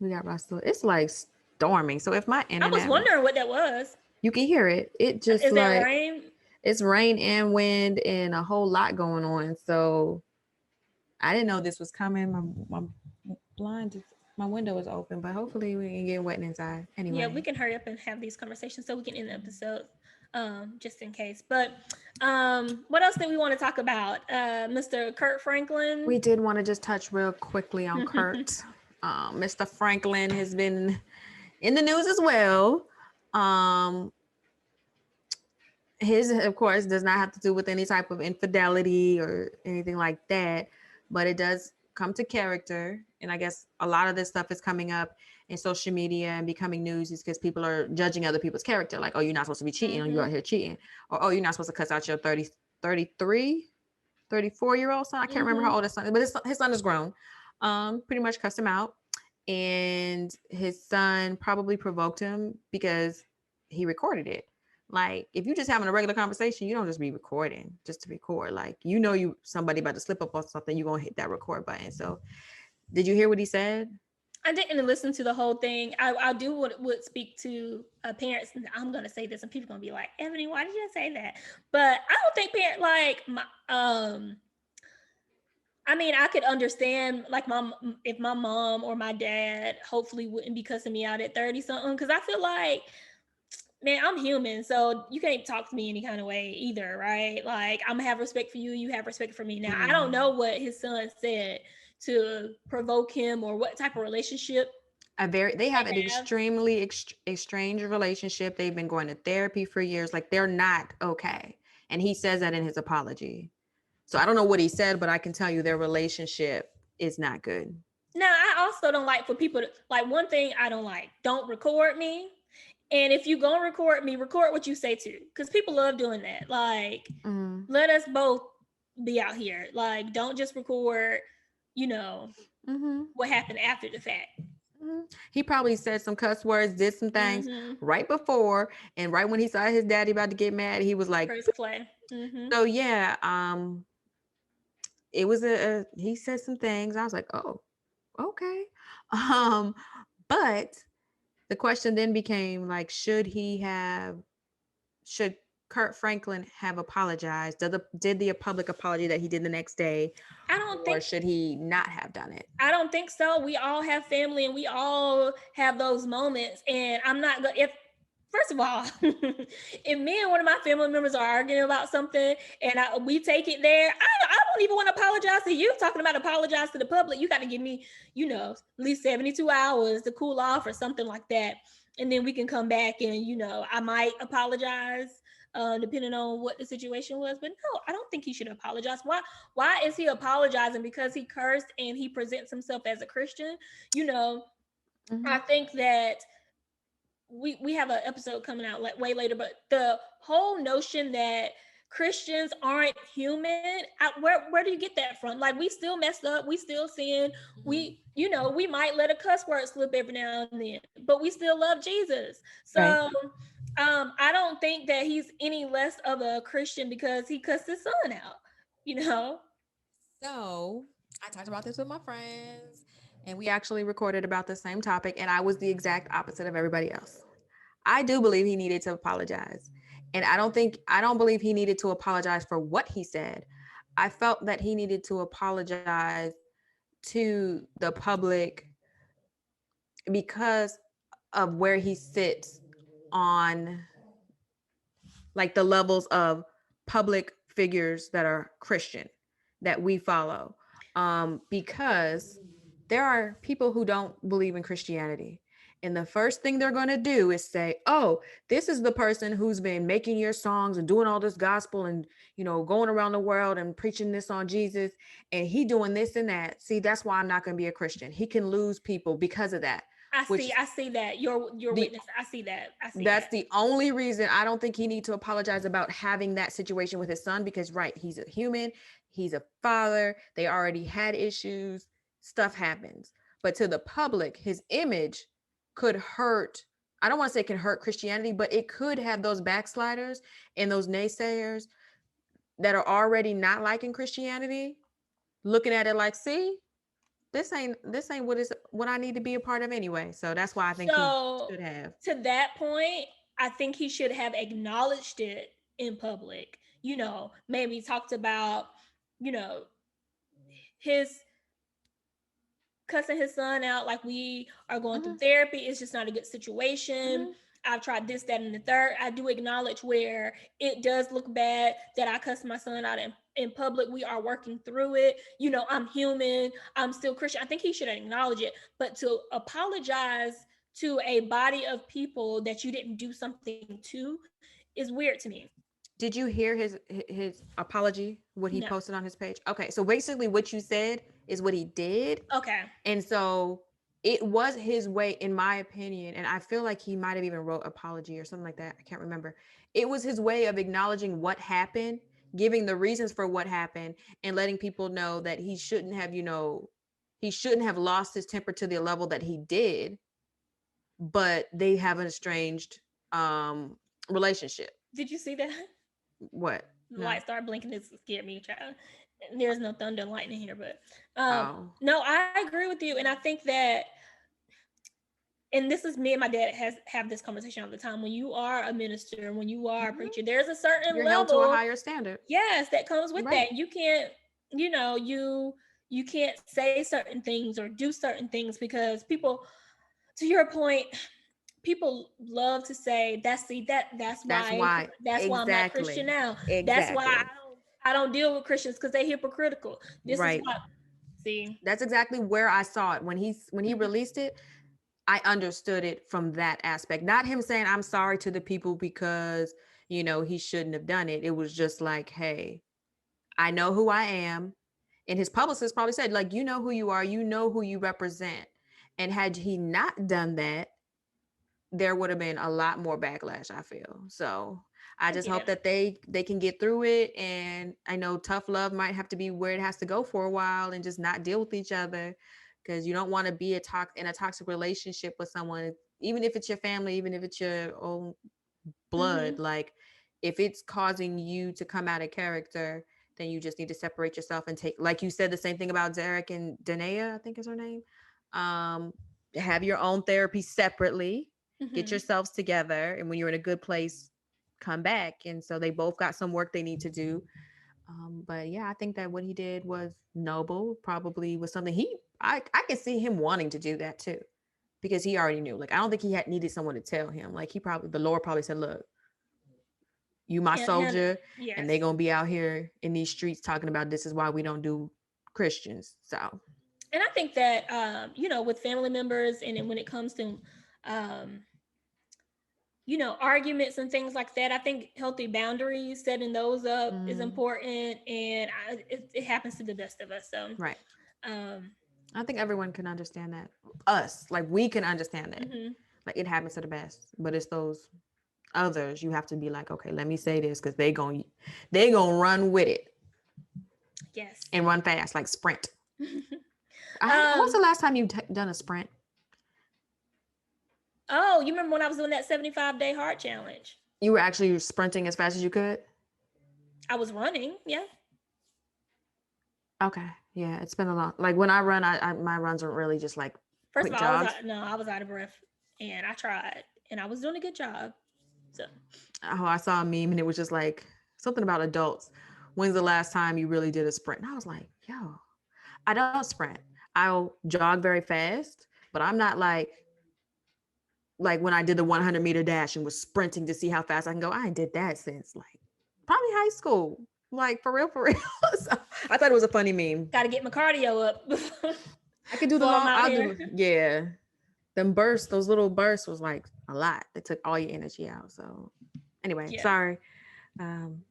We got Russell. It's like storming. So if my internet, I was wondering what that was. You can hear it. It just is that rain? It's rain and wind and a whole lot going on. So I didn't know this was coming. My window is open, but hopefully we can get wet inside. Anyway. Yeah, we can hurry up and have these conversations so we can end the episode, just in case. But what else did we want to talk about? Mr. Kurt Franklin. We did want to just touch real quickly on Kurt. Mr. Franklin has been in the news as well. His, of course, does not have to do with any type of infidelity or anything like that, but it does come to character. And I guess a lot of this stuff is coming up in social media and becoming news is because people are judging other people's character. Like, oh, you're not supposed to be cheating, or you're out here cheating. Or, oh, you're not supposed to cuss out your 34-year-old son. I can't remember how old his son is, but his son is grown. Pretty much cussed him out. And his son probably provoked him because he recorded it. Like, if you're just having a regular conversation, you don't just be recording just to record. Like, somebody about to slip up on something, you're going to hit that record button. So did you hear what he said? I didn't listen to the whole thing. I do would speak to parents. I'm gonna say this, and people gonna be like, Ebony, why did you say that? But I don't think parent like my I mean, I could understand like if my mom or my dad hopefully wouldn't be cussing me out at 30 something, because I feel like, man, I'm human, so you can't talk to me any kind of way either, right? Like, I'm gonna have respect for you, you have respect for me. Now, I don't know what his son said to provoke him or what type of relationship They have an they have. extremely estranged relationship. They've been going to therapy for years. Like, they're not okay. And he says that in his apology. So I don't know what he said, but I can tell you their relationship is not good. Now, I also don't like for people to, like, one thing I don't like, don't record me. And if you gonna record me, record what you say too, because people love doing that. Like, let us both be out here. Like, don't just record, you know, what happened after the fact. He probably said some cuss words, did some things right before, and right when he saw his daddy about to get mad, he was like, First play. So yeah, it was he said some things. I was like, oh, okay. But the question then became like, should Kurt Franklin have apologized? Did the public apology that he did the next day, or should he not have done it? I don't think so. We all have family and we all have those moments. And I'm not going if first of all, if me and one of my family members are arguing about something and we take it there, I don't even want to apologize to you. Talking about apologize to the public, you got to give me, at least 72 hours to cool off or something like that. And then we can come back and, I might apologize depending on what the situation was. But no, I don't think he should apologize. Why is he apologizing? Because he cursed and he presents himself as a Christian? I think that we have an episode coming out like way later, but the whole notion that Christians aren't human, where do you get that from? Like, we still messed up, we still sin, we might let a cuss word slip every now and then, but we still love Jesus. So I don't think that he's any less of a Christian because he cussed his son out. So I talked about this with my friends, and we actually recorded about the same topic, and I was the exact opposite of everybody else. I do believe he needed to apologize. And I don't believe he needed to apologize for what he said. I felt that he needed to apologize to the public because of where he sits on like the levels of public figures that are Christian that we follow. Because there are people who don't believe in Christianity. And the first thing they're going to do is say, oh, this is the person who's been making your songs and doing all this gospel and, going around the world and preaching this on Jesus. And he doing this and that. See, that's why I'm not going to be a Christian. He can lose people because of that. I see that. Your witness. I see that. That's the only reason I don't think he needs to apologize about having that situation with his son, because he's a human. He's a father. They already had issues. Stuff happens. But to the public, his image could hurt. I don't want to say it can hurt Christianity, but it could have those backsliders and those naysayers that are already not liking Christianity looking at it like, see, this ain't what I need to be a part of anyway. So that's why I think he should have. To that point, I think he should have acknowledged it in public. Maybe talked about, his cussing his son out, like, we are going through therapy. It's just not a good situation. I've tried this, that, and the third. I do acknowledge where it does look bad that I cussed my son out in public. We are working through it. I'm human. I'm still Christian. I think he should acknowledge it. But to apologize to a body of people that you didn't do something to is weird to me. Did you hear his apology, what he posted on his page? Okay, so basically what you said is what he did. Okay. And so it was his way, in my opinion, and I feel like he might have even wrote apology or something like that. I can't remember. It was his way of acknowledging what happened, giving the reasons for what happened, and letting people know that he shouldn't have lost his temper to the level that he did, but they have an estranged relationship. Did you see that? What? The light started blinking. It scared me, child. There's no thunder and lightning here, but no, I agree with you, and I think that and this is me and my dad have this conversation all the time. When you are a minister, when you are a Mhm. preacher, there's a certain You're held to a level, higher standard. yes, that comes with Right. that. You can't, you know, you can't say certain things or do certain things because people, to your point, people love to say that's That's why why. I'm not Christian Exactly. now. That's why Exactly. I don't deal with Christians because they're hypocritical. This is Right. why. See. That's exactly where I saw it when he Mhm. released it. I understood it from that aspect. Not him saying I'm sorry to the people because, he shouldn't have done it. It was just like, hey, I know who I am. And his publicist probably said, like, you know who you are, you know who you represent. And had he not done that, there would have been a lot more backlash, I feel. So I I just get hope it. that they can get through it. And I know tough love might have to be where it has to go for a while and just not deal with each other, because you don't want to be in a toxic relationship with someone, even if it's your family, even if it's your own blood. Mm-hmm. Like, if it's causing you to come out of character, then you just need to separate yourself and take, like you said, the same thing about Derek and Danae, I think is her name. um have your own therapy separately, get Mm-hmm. yourselves together, and when you're in a good place, come back. And so they both got some work they need to do. But yeah, I think that what he did was noble, probably was something I can see him wanting to do that too, because he already knew. Like, I don't think he had needed someone to tell him. Like, the Lord probably said, look, you my soldier, and they Yes. gonna be out here in these streets talking about this is why we don't do Christians. So And I think that with family members, and then when it comes to um, arguments and things like that, I think healthy boundaries, setting those up is mm, important, and it happens to the best of us. So, right. um, I think everyone can understand that. Us, like, we can understand that. mhm. Like, it happens to the best, but it's those others you have to be like, okay, let me say this, because they gonna run with it Yes. and run fast, like sprint. What's the um. last time you done a sprint? Oh, you remember when I was doing that 75-day heart challenge? You were actually sprinting as fast as you could? I was running. Yeah. Okay. Yeah, it's been a long, like, when I run, I my runs are really just like First of quick all, jogs. I was out of breath, and I tried, and I was doing a good job. So. Oh, I saw a meme and it was just like something about adults. When's the last time you really did a sprint? And I was like, yo, I don't sprint. I'll jog very fast, but I'm not like when I did the 100-meter dash and was sprinting to see how fast I can go. I ain't did that since like probably high school. Like, for real, for real. So I thought it was a funny meme. Got to get my cardio up I could do the before I'm long. out I'll here. do, yeah. Them bursts, those little bursts was like a lot. They took all your energy out. So anyway, Yeah. sorry. Um,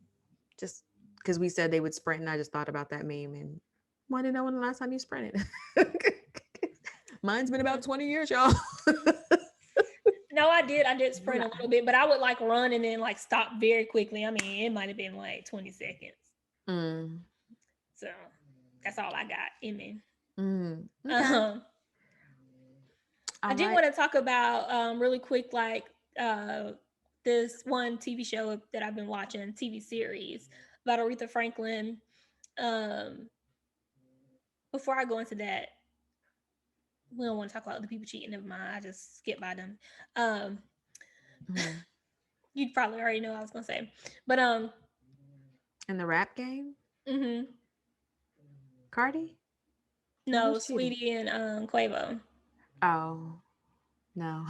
just because we said they would sprint, and I just thought about that meme and wanted to know when the last time you sprinted. Mine's been about 20 years, y'all. No, I did. I did sprint a little bit, but I would like run and then like stop very quickly. I mean, it might have been like 20 seconds. Mm, So that's all I got in me. okay. Um, I All did right. want to talk about really quick, like uh, this one TV show that I've been watching, TV series about Aretha Franklin. Um, Before I go into that, we don't want to talk about other people cheating. Never mind. I just skip by them. Um, Mhm. you'd probably already know what I was gonna say, but In the rap game, mm-hmm. Cardi? No, No, who's cheating? Sweetie and Quavo. Oh, no.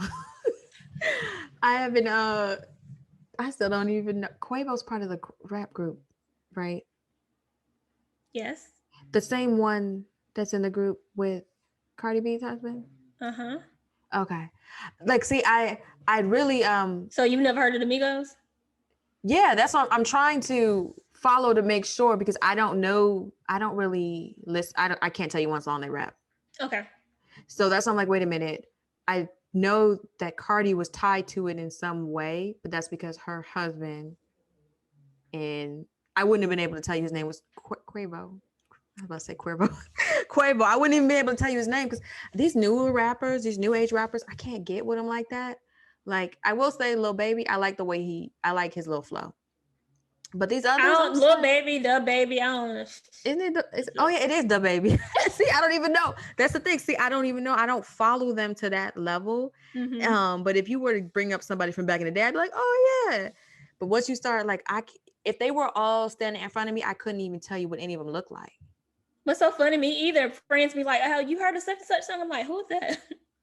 I haven't, I still don't even know. Quavo's part of the rap group, right? Yes. The same one that's in the group with Cardi B's husband? Uh huh. Okay. Like, see, I really So you've never heard of the Migos? yeah, that's what I'm trying to follow to make sure, because I don't know, I don't really listen. I can't tell you one song they rap. Okay. So that's why I'm like, wait a minute. I know that Cardi was tied to it in some way, but that's because her husband, and I wouldn't have been able to tell you his name was Quavo. I was about to say Cuervo. Quavo. I wouldn't even be able to tell you his name, because these newer rappers, these new age rappers, I can't get with them like that. Like, I will say, Lil Baby, I like his little flow. But these I others, don't, little baby, the baby. I don't know. isn't it? Oh yeah, it is the baby. See, I don't even know. That's the thing. See, I don't even know. I don't follow them to that level. But if you were to bring up somebody from back in the day, I'd be like, oh yeah. But once you start, like, if they were all standing in front of me, I couldn't even tell you what any of them looked like. What's so funny to me either? Friends be like, "Oh, you heard of such and such song?" I'm like, "Who's that?"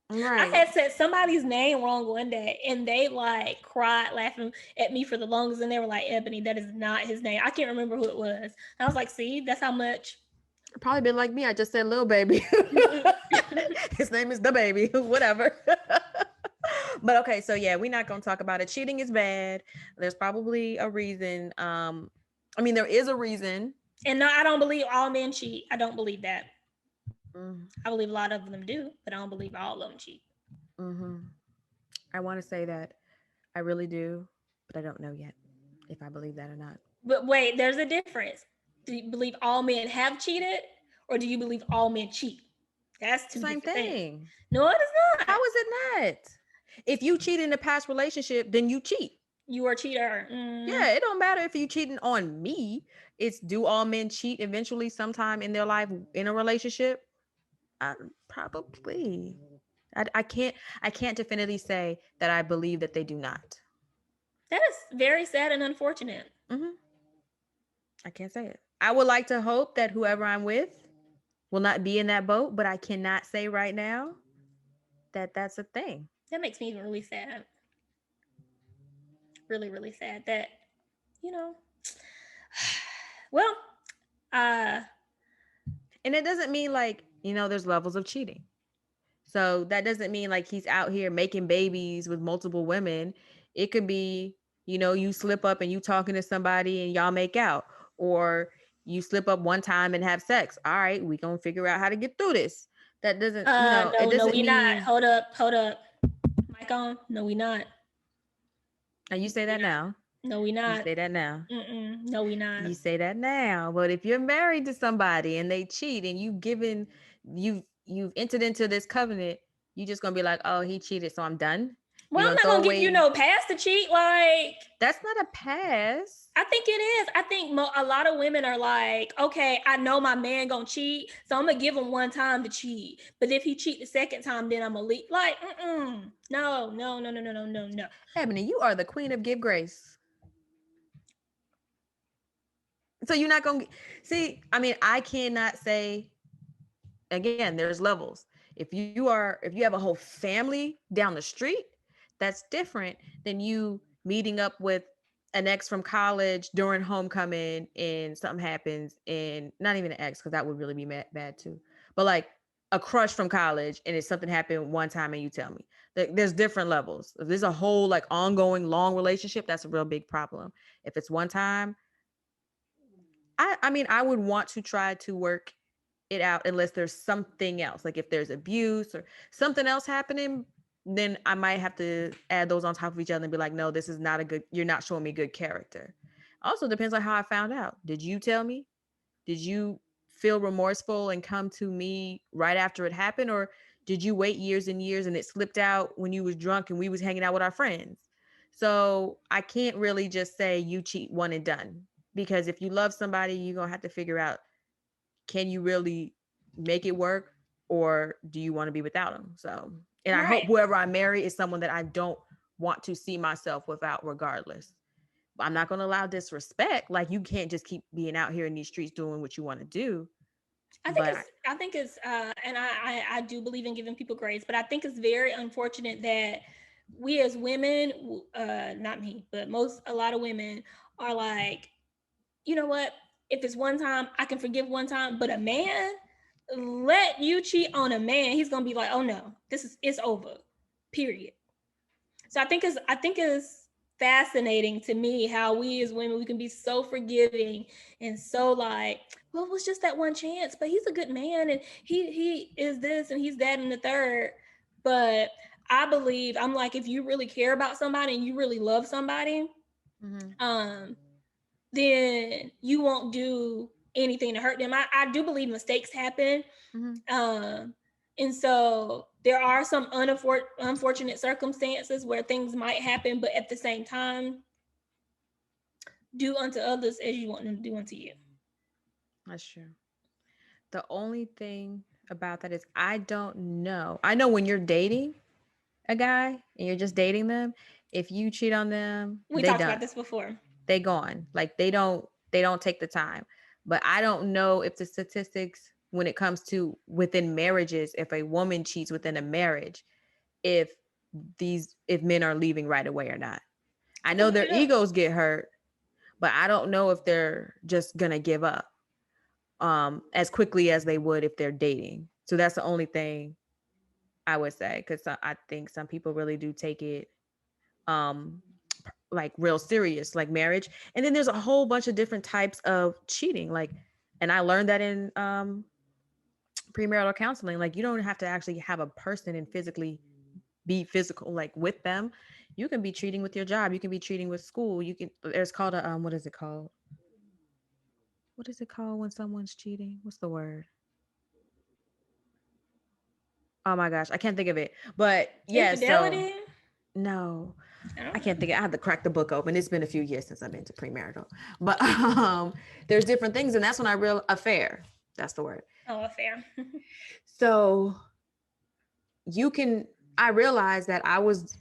Right. I had said somebody's name wrong one day, and they like cried laughing at me for the longest, and they were like, "Ebony, that is not his name." I can't remember who it was. And I was like, "See, that's how much." Probably been like me. I just said little baby. His name is the baby. Whatever. But okay, so yeah, we're not gonna talk about it. Cheating is bad. There's probably a reason. I mean, there is a reason. And no, I don't believe all men cheat. I don't believe that. Mm. I believe a lot of them do, but I don't believe all of them cheat. Mm-hmm. I want to say that I really do, but I don't know yet if I believe that or not. But wait, there's a difference. Do you believe all men have cheated, or do you believe all men cheat? That's two Same different thing. things. No, it is not. How is it not? If you cheat in a past relationship, then you cheat. You are a cheater. Yeah, it don't matter if you cheating on me. It's, do all men cheat eventually sometime in their life in a relationship? Probably. I can't definitively say that I believe that they do not. That is very sad and unfortunate. Mm-hmm. I can't say it. I would like to hope that whoever I'm with will not be in that boat, but I cannot say right now that that's a thing. That makes me really sad. Really, really sad that, you know. Well, and it doesn't mean like, there's levels of cheating. So that doesn't mean like he's out here making babies with multiple women. It could be, you slip up and you talking to somebody and y'all make out, or you slip up one time and have sex. All right, we gonna figure out how to get through this. That doesn't, no, it doesn't we mean. not. Hold up. Mic on? No, we not. And you say that now. No, we not. You say that now. No, we not. You say that now. But if you're married to somebody and they cheat and you've entered into this covenant, you just gonna be like, oh, he cheated, so I'm done. Well, I'm not gonna give you no pass to cheat. Like, that's not a pass. I think it is. I think a lot of women are like, okay, I know my man gonna cheat, so I'm gonna give him one time to cheat. But if he cheat the second time, then I'm gonna leave. Like, no. Ebony, you are the queen of give grace. So you're not gonna see. I mean, I cannot say. Again, there's levels. If you have a whole family down the street, that's different than you meeting up with an ex from college during homecoming and something happens, and not even an ex, because that would really be bad too. But like a crush from college, and if something happened one time and you tell me, there's different levels. If there's a whole like ongoing long relationship, that's a real big problem. If it's one time, I mean, I would want to try to work it out unless there's something else. Like if there's abuse or something else happening, then I might have to add those on top of each other and be like, no, this is not you're not showing me good character. Also depends on how I found out. Did you tell me? Did you feel remorseful and come to me right after it happened? Or did you wait years and years and it slipped out when you was drunk and we was hanging out with our friends? So I can't really just say you cheat one and done, because if you love somebody, you're going to have to figure out, can you really make it work, or do you want to be without them? So, and I hope whoever I marry is someone that I don't want to see myself without regardless. I'm not going to allow disrespect. Like, you can't just keep being out here in these streets doing what you want to do. I think it's and I do believe in giving people grace, but I think it's very unfortunate that we as women, not me, but a lot of women are like, you know what? If it's one time, I can forgive one time, but a man, let you cheat on a man, he's gonna be like, oh no, it's over, period. So I think it's fascinating to me how we as women, we can be so forgiving and so like, well, it was just that one chance, but he's a good man and he is this and he's that and the third. But I believe, I'm like, if you really care about somebody and you really love somebody, then you won't do anything to hurt them. I do believe mistakes happen. And so there are some unfortunate circumstances where things might happen, but at the same time, do unto others as you want them to do unto you. That's true. The only thing about that is I don't know. I know when you're dating a guy and you're just dating them, if you cheat on them, We they talked done. about this before. They gone. Like they don't take the time. But I don't know if the statistics when it comes to within marriages, if a woman cheats within a marriage, if if men are leaving right away or not. I I can know look their it up. egos get hurt, but I don't know if they're just gonna give up as quickly as they would if they're dating. So that's the only thing I would say, because I think some people really do take it um like real serious, like marriage. And then there's a whole bunch of different types of cheating, like, and I learned that in premarital counseling. Like, you don't have to actually have a person and physically be physical like with them. You can be cheating with your job, you can be cheating with school, you can, there's called a what is it called when someone's cheating? What's the word? Oh my gosh, I can't think of it. But yeah, so Infidelity. no, I don't I know. can't think. I have to crack the book open. It's been a few years since I've been to premarital, but there's different things, and that's when I real affair. That's the word. Oh, affair. So you can. I realized that I was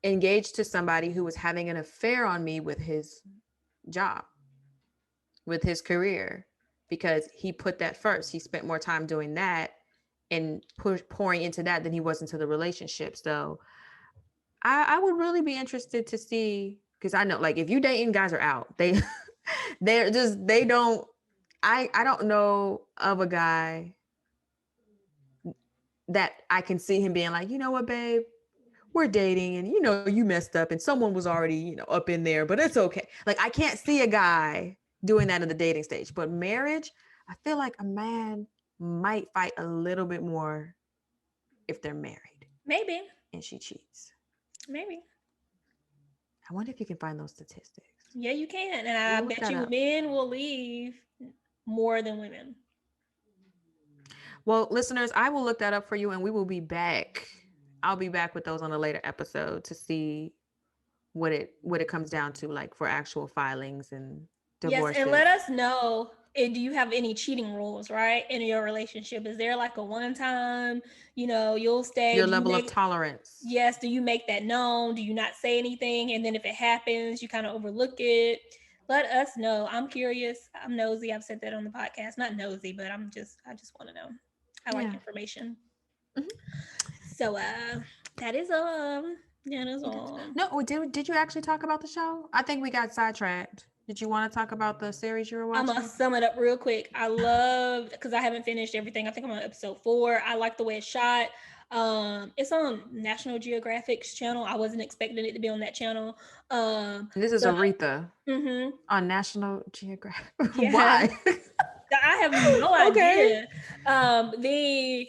engaged to somebody who was having an affair on me with his job, with his career, because he put that first. He spent more time doing that and pouring into that than he was into the relationship. So I would really be interested to see, because I know, like, if you dating, guys are out. They don't. I don't know of a guy that I can see him being like, you know what, babe, we're dating, and you messed up, and someone was already up in there, but it's okay. Like, I can't see a guy doing that in the dating stage. But marriage, I feel like a man might fight a little bit more if they're married Maybe. and she cheats. Maybe. I wonder if you can find those statistics. Yeah, you can. And I We'll look bet that you up. men will leave more than women. Well, listeners, I will look that up for you, and we will be back. I'll be back with those on a later episode to see what it comes down to, like, for actual filings and Yes, divorces. and let us know. Do you have any cheating rules, right, in your relationship? Is there like a one time, you'll stay? Your Do you level of make tolerance. Yes, do you make that known? Do you not say anything? And then if it happens, you kind of overlook it. Let us know. I'm curious. I'm nosy. I've said that on the podcast. Not nosy, but I just want to know. I like information. Mhm. So that is that is all. No, did you actually talk about the show? I think we got sidetracked. Did you want to talk about the series you were I'm watching? gonna sum it up real quick. I love, because I haven't finished everything. I think I'm on episode 4. I like the way it's shot. It's on National Geographic's channel. I wasn't expecting it to be on that channel. This is Aretha Mm-hmm. on National Geographic. Yeah. Why? I have no Okay. idea. The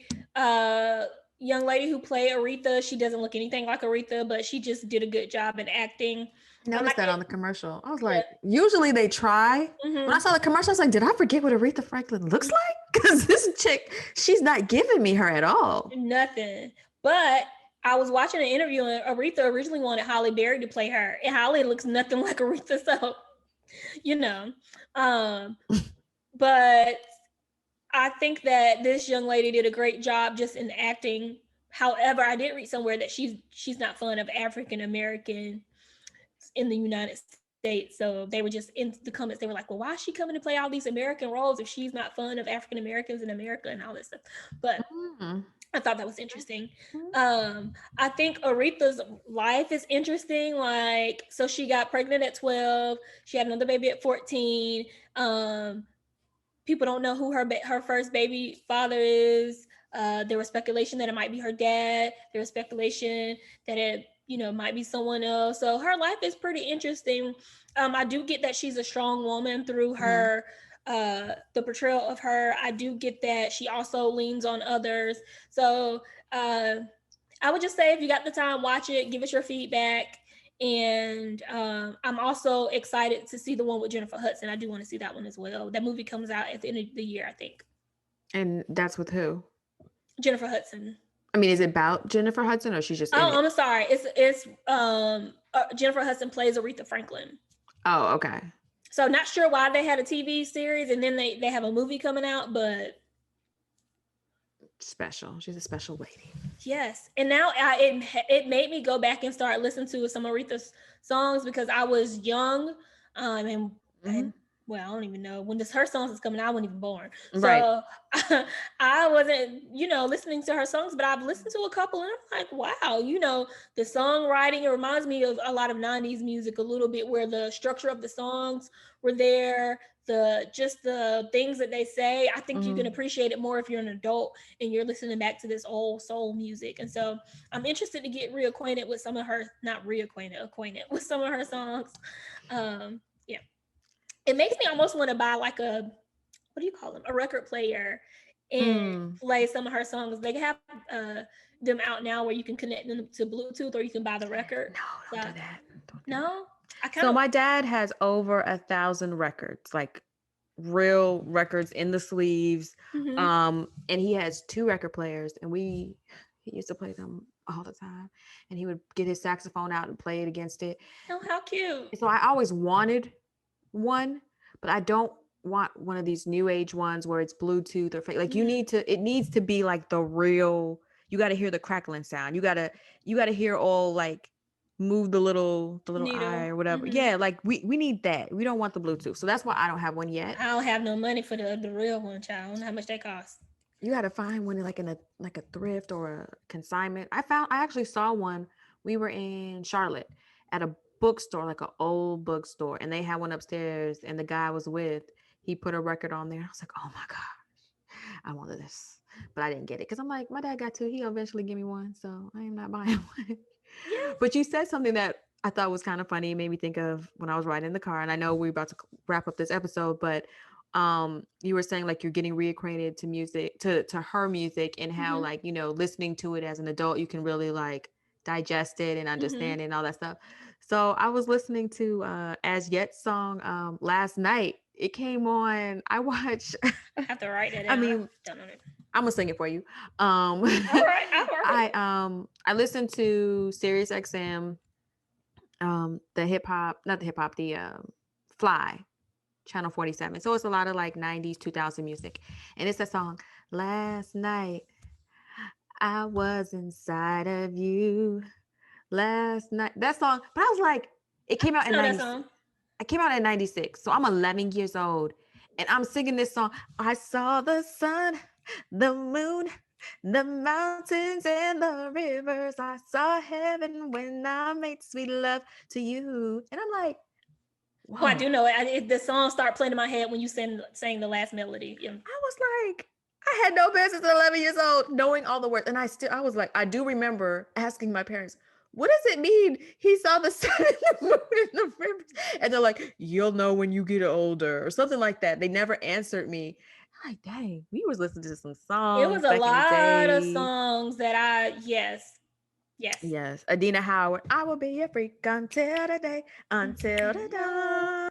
young lady who played Aretha, she doesn't look anything like Aretha, but she just did a good job in acting. Noticed that on the commercial. I was like, Yeah. usually they try. Mm-hmm. When I saw the commercial, I was like, did I forget what Aretha Franklin looks like? Because this chick, she's not giving me her at all. Nothing. But I was watching an interview, and Aretha originally wanted Halle Berry to play her, and Halle looks nothing like Aretha. So, but I think that this young lady did a great job just in acting. However, I did read somewhere that she's not fond of African American in the United States. So they were just in the comments. They were like, "Well, why is she coming to play all these American roles if she's not fond of African Americans in America and all this stuff?" But I thought that was interesting. I think Aretha's life is interesting. Like, so she got pregnant at 12. She had another baby at 14. People don't know who her first baby father is. There was speculation that it might be her dad. There was speculation that it might be someone else. So her life is pretty interesting. I do get that she's a strong woman through her the portrayal of her. I do get that she also leans on others. So I would just say, if you got the time, watch it, give us your feedback. And I'm also excited to see the one with Jennifer Hudson. I do want to see that one as well. That movie comes out at the end of the year, I think. And that's with who? Jennifer Hudson. I mean, is it about Jennifer Hudson, or she's just in it? I'm sorry. It's Jennifer Hudson plays Aretha Franklin. Oh, okay. So not sure why they had a TV series and then they have a movie coming out, but Special. She's a special lady. yes. And now it made me go back and start listening to some Aretha's songs because I was young, and well, I don't even know when her songs is coming out. I wasn't even born, Right. so I wasn't, listening to her songs. But I've listened to a couple, and I'm like, wow, the songwriting. It reminds me of a lot of '90s music, a little bit, where the structure of the songs were there. The things that they say, I think you can appreciate it more if you're an adult and you're listening back to this old soul music. And so I'm interested to get reacquainted with some of her, not reacquainted, acquainted with some of her songs. Yeah. It makes me almost want to buy like what do you call them? A record player and play some of her songs. They have them out now where you can connect them to Bluetooth or you can buy the record. No, don't do that. No? So my dad has over 1,000 records, like real records in the sleeves. And he has 2 record players, and he used to play them all the time. And he would get his saxophone out and play it against it. Oh, how cute. So I always wanted one, but I don't want one of these new age ones where it's Bluetooth or like it needs to be like the real, you got to hear the crackling sound. You got to hear all like move the little Needle. eye or whatever. Yeah, like we need that. We don't want the Bluetooth. So that's why I don't have one yet. I don't have no money for the real one, child. I don't know how much they cost. You got to find one like in a thrift or a consignment. I actually saw one. We were in Charlotte at a bookstore, like an old bookstore, and they had one upstairs, and the guy I was with, he put a record on there. I was like, oh my gosh, I wanted this, but I didn't get it because I'm like, my dad got 2. He'll eventually give me one, so I am not buying one. Yeah. But you said something that I thought was kind of funny. It made me think of when I was riding in the car, and I know we're about to wrap up this episode, but you were saying like you're getting reacquainted to music, to her music, and how like, listening to it as an adult, you can really like digest it and understand it and all that stuff. So I was listening to As Yet's song last night. It came on. I watched. I have to write it down. I mean, I'm gonna sing it for you. All right. I listened to Sirius XM, the hip hop, not the hip hop, the Fly channel 47. So it's a lot of like 90s, 2000 music, and it's that song. Last night, I was inside of you. Last night, that song. But I was like, it came out in 90. I came out in 96, so I'm 11 years old, and I'm singing this song. I saw the sun, the moon, the mountains and the rivers. I saw heaven when I made sweet love to you. And I'm like, wow. Well, I do know it. The song started playing in my head when you sang the last melody. Yeah. I was like, I had no business at 11 years old knowing all the words. And I was like, I do remember asking my parents, what does it mean? He saw the sun and the moon and the rivers. And they're like, you'll know when you get older or something like that. They never answered me. I'm like, dang, we was listening to some songs. It was a lot of songs that yes. Adina Howard, I will be a freak until the dawn.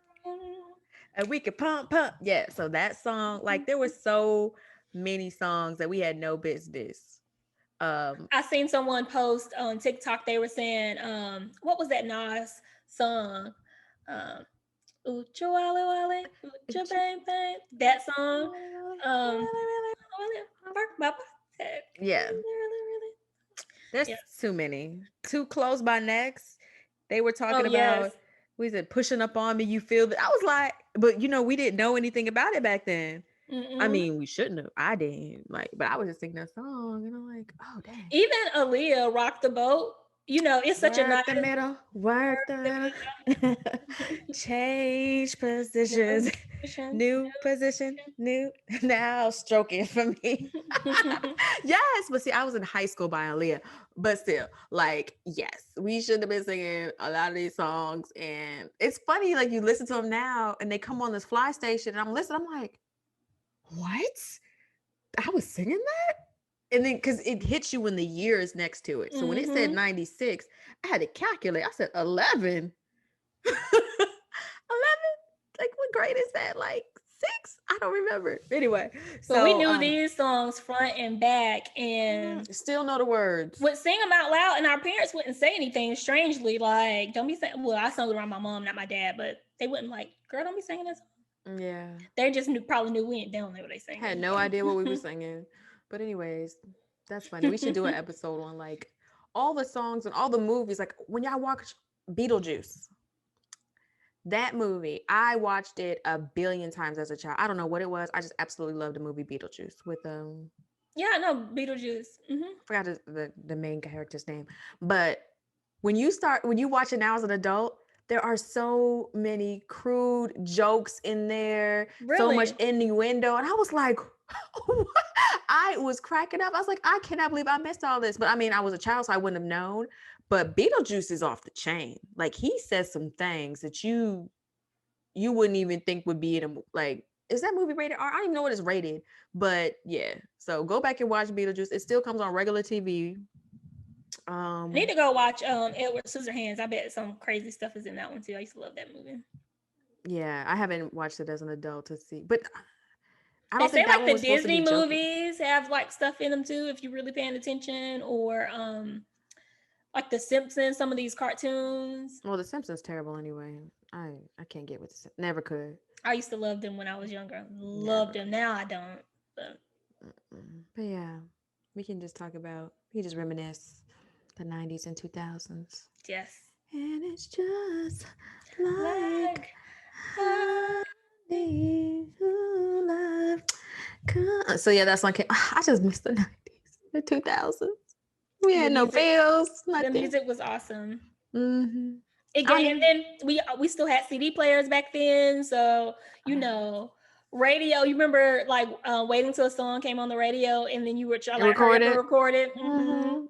And we could pump. Yeah, so that song, like there were so many songs that we had no business. I seen someone post on TikTok. They were saying, what was that Nas song? Oocha Wally Wally, Oocha Bang Bang. That song. Yeah. There's too many. Too Close by Next. They were talking about, we said pushing up on me. You feel that? I was like, but we didn't know anything about it back then. I mean, we shouldn't have. I didn't but I was just singing that song, and I'm like, oh dang. Even Aaliyah, Rock the Boat. It's such a nice middle, work the middle. Change positions, new position, new now stroking for me. Yes, but see, I was in high school by Aaliyah, but still, like, yes, we should have been singing a lot of these songs, and it's funny, like you listen to them now, and they come on this Fly station, and I'm listening, I'm like, what? I was singing that? And then because it hits you when the year is next to it. So when it said 96, I had to calculate. I said 11. 11? Like what grade is that? Like 6? I don't remember. Anyway. So we knew these songs front and back and still know the words. Would sing them out loud, and our parents wouldn't say anything strangely. Like, don't be saying, well, I sung around my mom, not my dad, but they wouldn't like Girl, don't be singing this. Yeah. They just probably knew they don't know what they singing. Had no idea what we were singing. But anyways, that's funny. We should do an episode on like all the songs and all the movies. Like when y'all watch Beetlejuice, that movie, I watched it a billion times as a child. I don't know what it was. I just absolutely loved the movie Beetlejuice with Yeah, I know Beetlejuice. I forgot the main character's name. But when you watch it now as an adult, there are so many crude jokes in there, so much Really? innuendo. And I was like, I was cracking up. I was like, I cannot believe I missed all this. But I mean, I was a child, so I wouldn't have known. But Beetlejuice is off the chain. Like he says some things that you wouldn't even think would be in a like. Is that movie rated R? I don't even know what it's rated. But yeah, so go back and watch Beetlejuice. It still comes on regular TV. I need to go watch Edward Scissorhands. I bet some crazy stuff is in that one too. I used to love that movie. Yeah, I haven't watched it as an adult to see, but I They don't say think that like one the was supposed to be Disney joking. movies have like stuff in them too, if you're really paying attention, or like the Simpsons, some of these cartoons. Well, The Simpsons terrible anyway. I can't get with never could. I used to love them when I was younger. Loved them. Now I don't. But yeah, we can just reminisce the 90s and 2000s. Yes. And it's just like honey who love. So yeah, that song came. I just missed the 90s, the 2000s. We had no bills. The music was awesome. Mm-hmm. And then we still had CD players back then, so radio. You remember like waiting till a song came on the radio, and then you were trying to record it. Mm-hmm.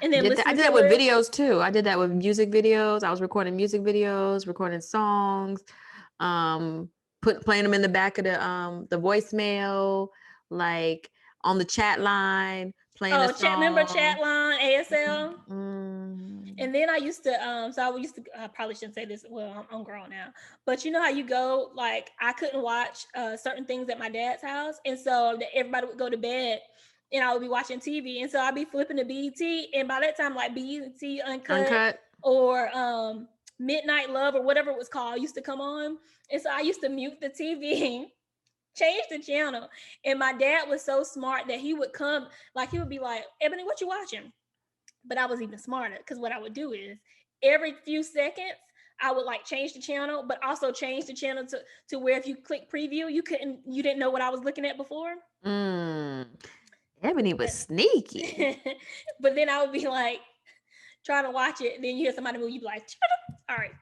And then I did that with videos too. I did that with music videos. I was recording music videos, recording songs, playing them in the back of the voicemail, like on the chat line. Playing a song. Remember chat line, ASL? And then I used to, I probably shouldn't say this. Well, I'm grown now, but you know how you go, like I couldn't watch certain things at my dad's house. And so everybody would go to bed and I would be watching TV. And so I'd be flipping to BET. And by that time, like BET Uncut. Or Midnight Love or whatever it was called used to come on. And so I used to mute the TV, change the channel. And my dad was so smart that he would come, like he would be like, Ebony, what you watching? But I was even smarter because what I would do is every few seconds, I would like change the channel, but also change the channel to where if you click preview, you didn't know what I was looking at before. Ebony was sneaky. But then I would be like, trying to watch it, and then you hear somebody move, you be like, all right.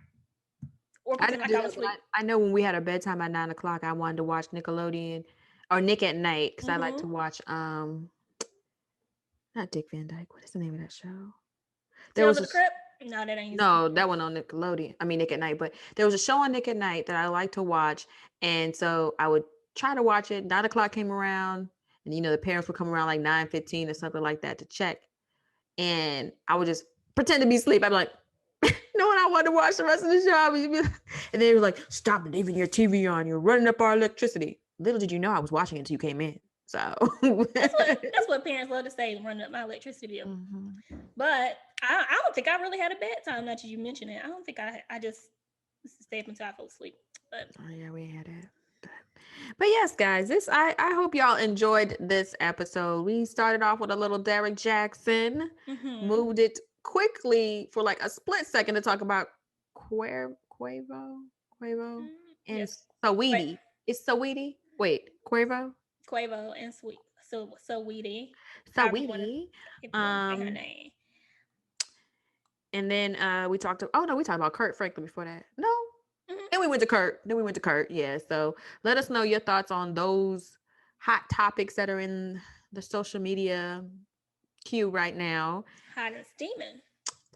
Or I know when we had a bedtime at 9:00, I wanted to watch Nickelodeon or Nick at Night because I like to watch not Dick Van Dyke. What is the name of that show? There was a Crypt? No, that ain't. No, that one on Nickelodeon. I mean Nick at Night, but there was a show on Nick at Night that I like to watch, and so I would try to watch it. 9:00 came around, and the parents would come around like 9:15 or something like that to check, and I would just pretend to be asleep. I'd be like, no, I want to watch the rest of the show. And they were like, stop leaving your TV on. You're running up our electricity. Little did you know I was watching it until you came in. So that's what parents love to say, running up my electricity bill. Mm-hmm. But I don't think I really had a bedtime. Now that you mention it, I don't think I just stayed up until I fell asleep. But yeah, we had it. But yes, guys, I hope y'all enjoyed this episode. We started off with a little Derrick Jaxn, moved it quickly for like a split second to talk about Quavo and yes. Saweetie. It's Saweetie? Wait, Quavo and Saweetie. Saweetie. Her name. And then we talked about Kurt Franklin before that. No. Then we went to Kurt. Yeah. So let us know your thoughts on those hot topics that are in the social media queue right now. Hot and steaming.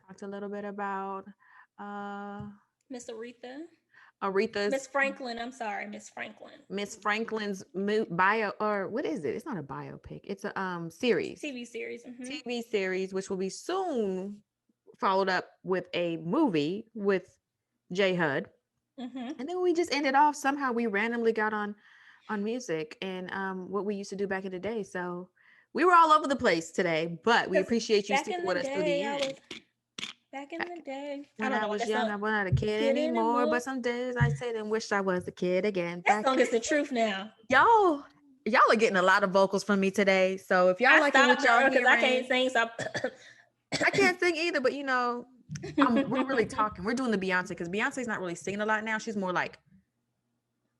Talked a little bit about Miss Aretha's Miss Franklin. I'm sorry, Miss Franklin. Miss Franklin's bio, or what is it? It's not a biopic. It's a series. TV series. TV series, which will be soon followed up with a movie with J Hud. And then we just ended off. Somehow we randomly got on music and what we used to do back in the day. So we were all over the place today, but we appreciate you sticking with us through the end. Back in the day. I When don't I know what was that young, song. I was not a kid anymore. But some days I sit and wish I was a kid again. That song is the truth now. Y'all are getting a lot of vocals from me today. So if y'all I liking what stopped y'all because I hearing, can't sing. So I can't sing either. But we're really talking. We're doing the Beyonce because Beyonce's not really singing a lot now. She's more like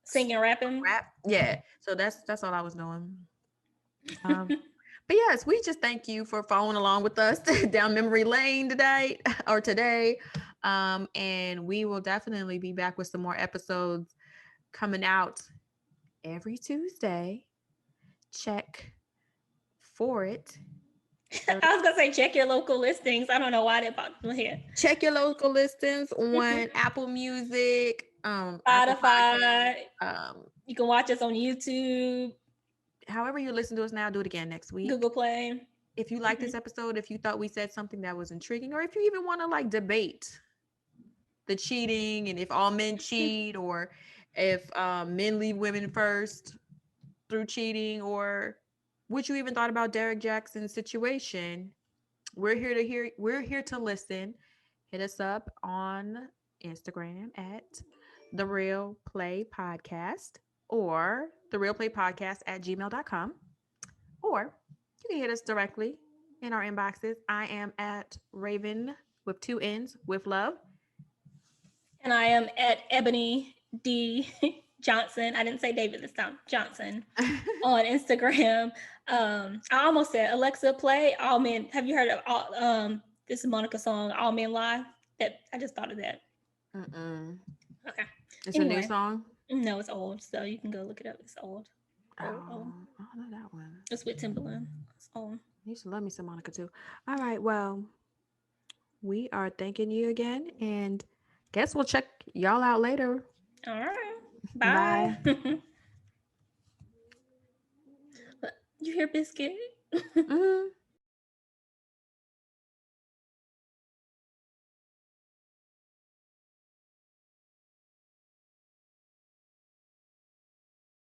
singing, rapping. rap. Yeah. So that's all I was doing. But yes, we just thank you for following along with us down memory lane today. And we will definitely be back with some more episodes coming out every Tuesday. Check for it. I was gonna say check your local listings. I don't know why they popped in my head. Check your local listings on Apple Music, Apple Spotify. Podcasts, You can watch us on YouTube, however you listen to us now. Do it again next week. Google Play. If you like this episode, if you thought we said something that was intriguing, or if you even want to like debate the cheating and if all men cheat, or if men leave women first through cheating, or what you even thought about Derrick Jaxn's situation, we're here to listen. Hit us up on Instagram at The Real Play Podcast or The Real Play Podcast at gmail.com, or you can hit us directly in our inboxes. I am at Raven with 2 N's with love. And I am at Ebony D Johnson. I didn't say David this time. Johnson on Instagram. I almost said Alexa play All Men. Have you heard of this is Monica's song All Men Lie? That I just thought of that. Okay. It's anyway, a new song? No, it's old. So you can go look it up. It's old. I don't know that one. It's with Timbaland. It's old. You used to love me some Monica too. All right. Well, we are thanking you again, and guess we'll check y'all out later. All right. Bye. You hear Biscuit?